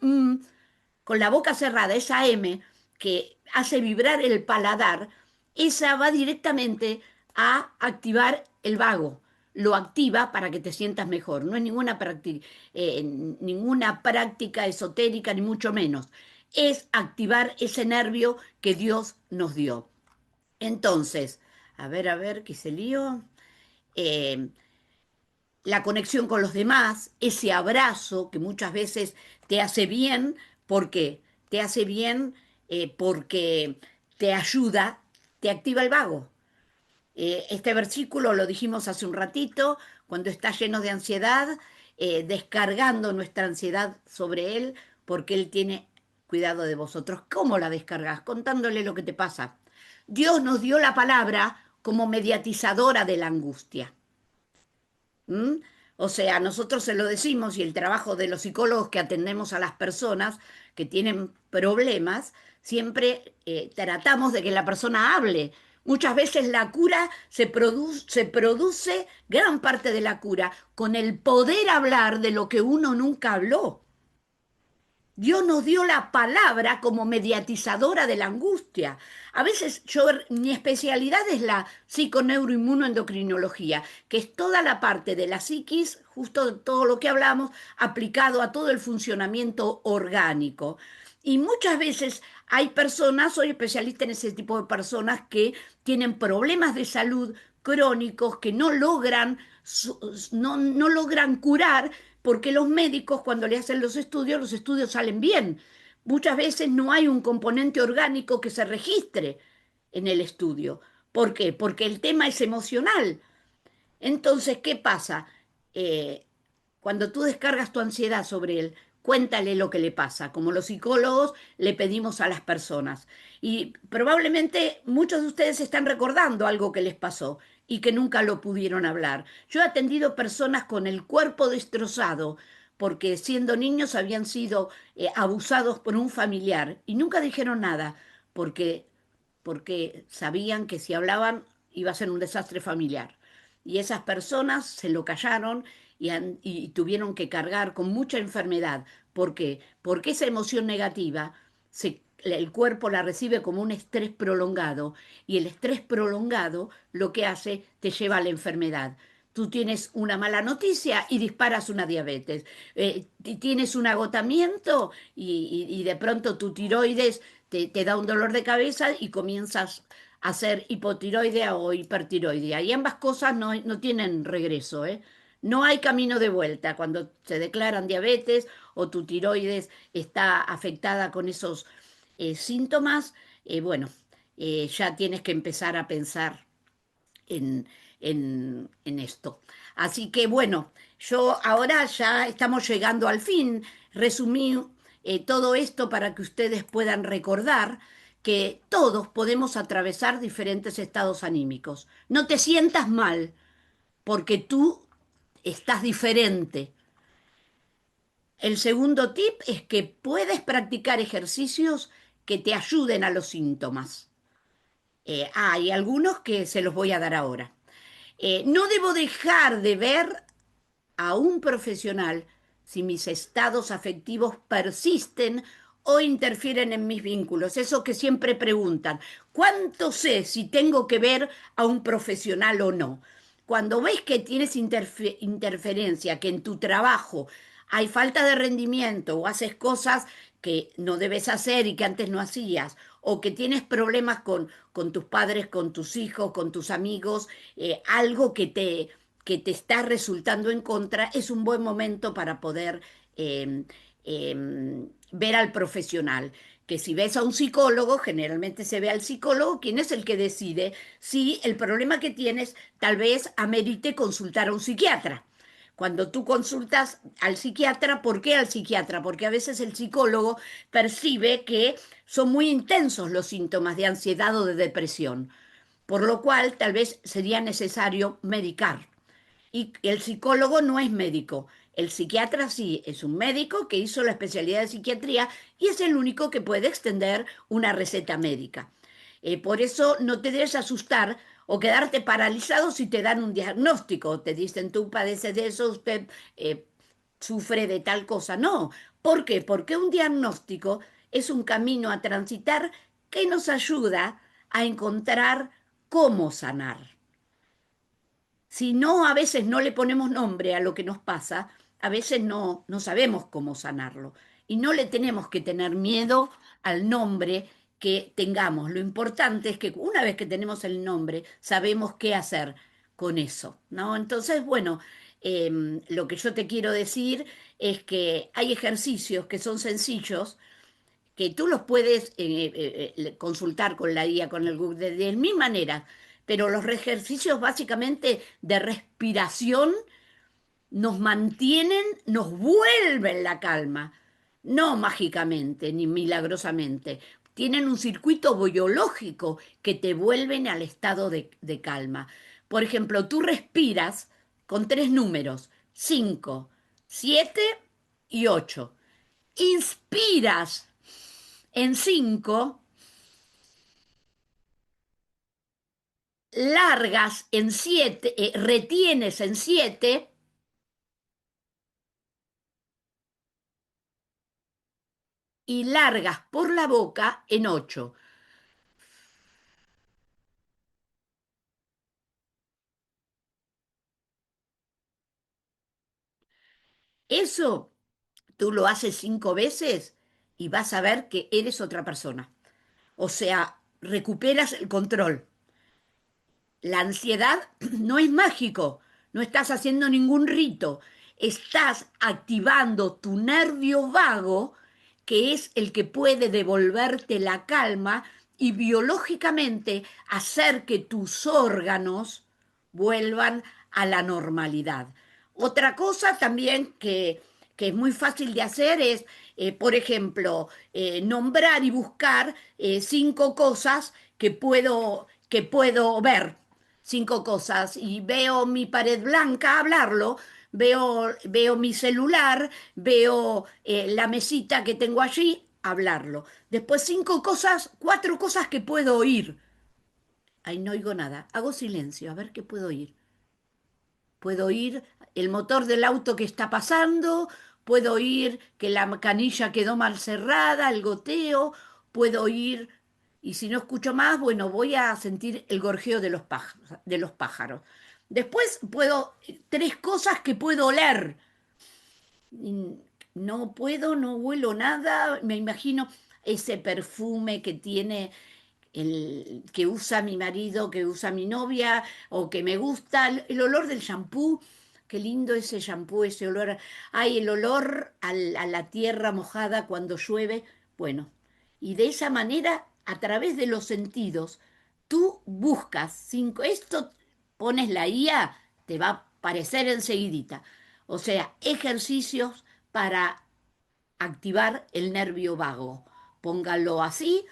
con la boca cerrada, esa M que hace vibrar el paladar, esa va directamente a activar el vago. Lo activa para que te sientas mejor. No es ninguna práctica esotérica, ni mucho menos. Es activar ese nervio que Dios nos dio. Entonces, a ver, ¿qué se lío? Eh, la conexión con los demás, ese abrazo que muchas veces te hace bien, ¿por qué? Te hace bien porque te ayuda, te activa el vago. Este versículo lo dijimos hace un ratito, cuando está lleno de ansiedad, descargando nuestra ansiedad sobre Él, porque Él tiene cuidado de vosotros. ¿Cómo la descargas? Contándole lo que te pasa. Dios nos dio la palabra como mediatizadora de la angustia. ¿Mm? O sea, nosotros se lo decimos y el trabajo de los psicólogos que atendemos a las personas que tienen problemas, siempre tratamos de que la persona hable. Muchas veces la cura se produce, gran parte de la cura, con el poder hablar de lo que uno nunca habló. Dios nos dio la palabra como mediatizadora de la angustia. A veces mi especialidad es la psiconeuroinmunoendocrinología, que es toda la parte de la psiquis, justo todo lo que hablamos, aplicado a todo el funcionamiento orgánico. Y muchas veces hay personas, soy especialista en ese tipo de personas que tienen problemas de salud crónicos que no logran, no logran curar porque los médicos cuando le hacen los estudios salen bien. Muchas veces no hay un componente orgánico que se registre en el estudio. ¿Por qué? Porque el tema es emocional. Entonces, ¿qué pasa? Eh, Cuando tú descargas tu ansiedad sobre él, cuéntale lo que le pasa. Como los psicólogos le pedimos a las personas. Y probablemente muchos de ustedes están recordando algo que les pasó y que nunca lo pudieron hablar. Yo he atendido personas con el cuerpo destrozado porque siendo niños habían sido abusados por un familiar y nunca dijeron nada porque, porque sabían que si hablaban iba a ser un desastre familiar. Y esas personas se lo callaron y tuvieron que cargar con mucha enfermedad. ¿Por qué? Porque esa emoción negativa el cuerpo la recibe como un estrés prolongado y el estrés prolongado lo que hace te lleva a la enfermedad. Tú tienes una mala noticia y disparas una diabetes. Tienes un agotamiento y de pronto tu tiroides te da un dolor de cabeza y comienzas a ser hipotiroidea o hipertiroidea. Y ambas cosas no tienen regreso, ¿eh? No hay camino de vuelta cuando se declaran diabetes o tu tiroides está afectada con esos síntomas. Bueno, ya tienes que empezar a pensar en, en esto. Así que bueno, yo ahora ya estamos llegando al fin. Resumí todo esto para que ustedes puedan recordar que todos podemos atravesar diferentes estados anímicos. No te sientas mal porque tú estás diferente. El segundo tip es que puedes practicar ejercicios que te ayuden a los síntomas. Hay algunos que se los voy a dar ahora. No debo dejar de ver a un profesional si mis estados afectivos persisten o interfieren en mis vínculos. Eso que siempre preguntan, ¿cuánto sé si tengo que ver a un profesional o no? Cuando ves que tienes interferencia, que en tu trabajo hay falta de rendimiento o haces cosas que no debes hacer y que antes no hacías, o que tienes problemas con tus padres, con tus hijos, con tus amigos, algo que te está resultando en contra, es un buen momento para poder eh, ver al profesional. Que si ves a un psicólogo, generalmente se ve al psicólogo, quien es el que decide si el problema que tienes tal vez amerite consultar a un psiquiatra. Cuando tú consultas al psiquiatra, ¿por qué al psiquiatra? Porque a veces el psicólogo percibe que son muy intensos los síntomas de ansiedad o de depresión, por lo cual tal vez sería necesario medicar. Y el psicólogo no es médico. El psiquiatra sí, es un médico que hizo la especialidad de psiquiatría y es el único que puede extender una receta médica. Por eso no te debes asustar o quedarte paralizado si te dan un diagnóstico. Te dicen, tú padeces de eso, usted sufre de tal cosa. No. ¿Por qué? Porque un diagnóstico es un camino a transitar que nos ayuda a encontrar cómo sanar. Si no, a veces no le ponemos nombre a lo que nos pasa, a veces no sabemos cómo sanarlo. Y no le tenemos que tener miedo al nombre que tengamos. Lo importante es que una vez que tenemos el nombre, sabemos qué hacer con eso, ¿no? Entonces, bueno, lo que yo te quiero decir es que hay ejercicios que son sencillos, que tú los puedes consultar con la IA, con el Google, de mil maneras, pero los ejercicios básicamente de respiración nos mantienen, nos vuelven la calma, no mágicamente ni milagrosamente. Tienen un circuito biológico que te vuelven al estado de calma. Por ejemplo, tú respiras con tres números, 5, 7 y 8. Inspiras en 5, largas en 7, retienes en 7 y largas por la boca en 8. Eso tú lo haces 5 veces y vas a ver que eres otra persona. O sea, recuperas el control. La ansiedad no es mágico, no estás haciendo ningún rito, estás activando tu nervio vago, que es el que puede devolverte la calma y biológicamente hacer que tus órganos vuelvan a la normalidad. Otra cosa también que es muy fácil de hacer es, por ejemplo, nombrar y buscar 5 cosas que puedo ver, 5 cosas, y veo mi pared blanca, hablarlo, veo mi celular, veo la mesita que tengo allí, hablarlo. Después 5 cosas, 4 cosas que puedo oír. Ahí no oigo nada, hago silencio, a ver qué puedo oír. Puedo oír el motor del auto que está pasando, puedo oír que la canilla quedó mal cerrada, el goteo, puedo oír, y si no escucho más, bueno, voy a sentir el gorjeo de los pájaros. Después 3 cosas que puedo oler. Mm, No puedo, no huelo nada, me imagino ese perfume que tiene que usa mi marido, que usa mi novia, o que me gusta, el olor del shampoo. Qué lindo ese shampoo, ese olor. Ay, el olor a la tierra mojada cuando llueve. Bueno, y de esa manera, a través de los sentidos, tú buscas 5. Esto pones la IA, te va a aparecer enseguidita. O sea, ejercicios para activar el nervio vago. Póngalo así.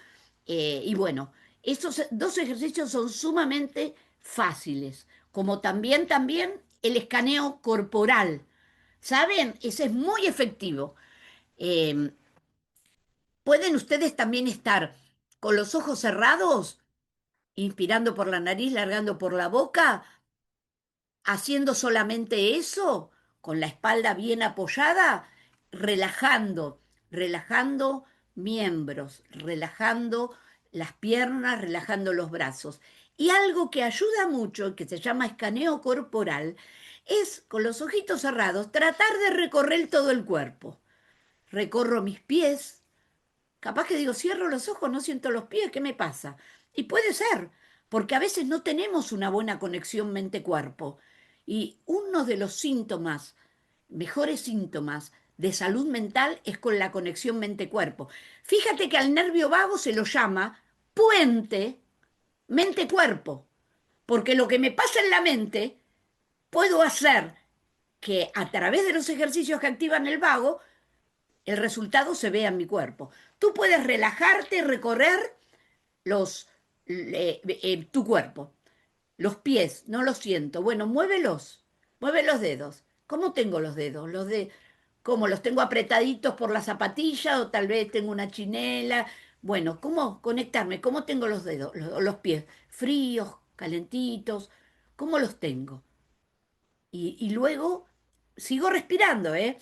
Y bueno, estos 2 ejercicios son sumamente fáciles, como también el escaneo corporal. ¿Saben? Ese es muy efectivo. Eh, Pueden ustedes también estar con los ojos cerrados, inspirando por la nariz, largando por la boca, haciendo solamente eso, con la espalda bien apoyada, relajando, relajando miembros, relajando las piernas, relajando los brazos. Y algo que ayuda mucho, que se llama escaneo corporal, es con los ojitos cerrados tratar de recorrer todo el cuerpo. Recorro mis pies, capaz que digo, cierro los ojos, no siento los pies, ¿qué me pasa? Y puede ser, porque a veces no tenemos una buena conexión mente-cuerpo. Y uno de los síntomas, mejores síntomas de salud mental es con la conexión mente-cuerpo. Fíjate que al nervio vago se lo llama puente mente-cuerpo, porque lo que me pasa en la mente puedo hacer que a través de los ejercicios que activan el vago, el resultado se vea en mi cuerpo. Tú puedes relajarte, recorrer tu cuerpo. Los pies, no los siento. Bueno, muévelos, mueve los dedos. ¿Cómo tengo los dedos? ¿Cómo los tengo apretaditos por la zapatilla o tal vez tengo una chinela? Bueno, ¿cómo conectarme? ¿Cómo tengo los dedos, los pies? ¿Fríos, calentitos? ¿Cómo los tengo? Y luego sigo respirando, ¿eh?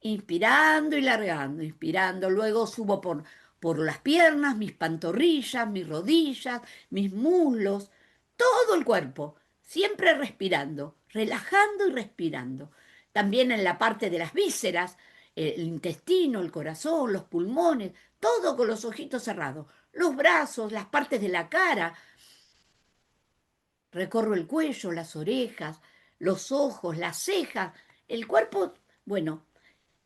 Inspirando y largando, inspirando. Luego subo por las piernas, mis pantorrillas, mis rodillas, mis muslos, todo el cuerpo, siempre respirando, relajando y respirando. También en la parte de las vísceras, el intestino, el corazón, los pulmones, todo con los ojitos cerrados. Los brazos, las partes de la cara. Recorro el cuello, las orejas, los ojos, las cejas, el cuerpo. Bueno,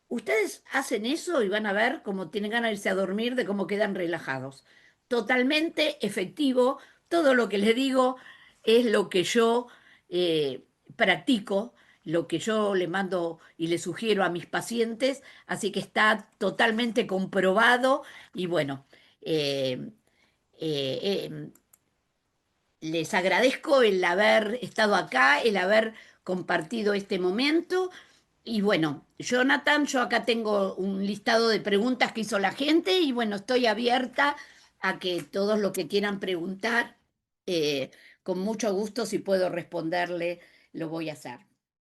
ustedes hacen eso y van a ver cómo tienen ganas de irse a dormir, de cómo quedan relajados. Totalmente efectivo. Todo lo que les digo es lo que yo practico, lo que yo le mando y le sugiero a mis pacientes, así que está totalmente comprobado y bueno, eh, eh, les agradezco el haber estado acá, el haber compartido este momento. Y bueno, Jonathan, yo acá tengo un listado de preguntas que hizo la gente y bueno, estoy abierta a que todos los que quieran preguntar, con mucho gusto, si puedo responderle, lo voy a hacer.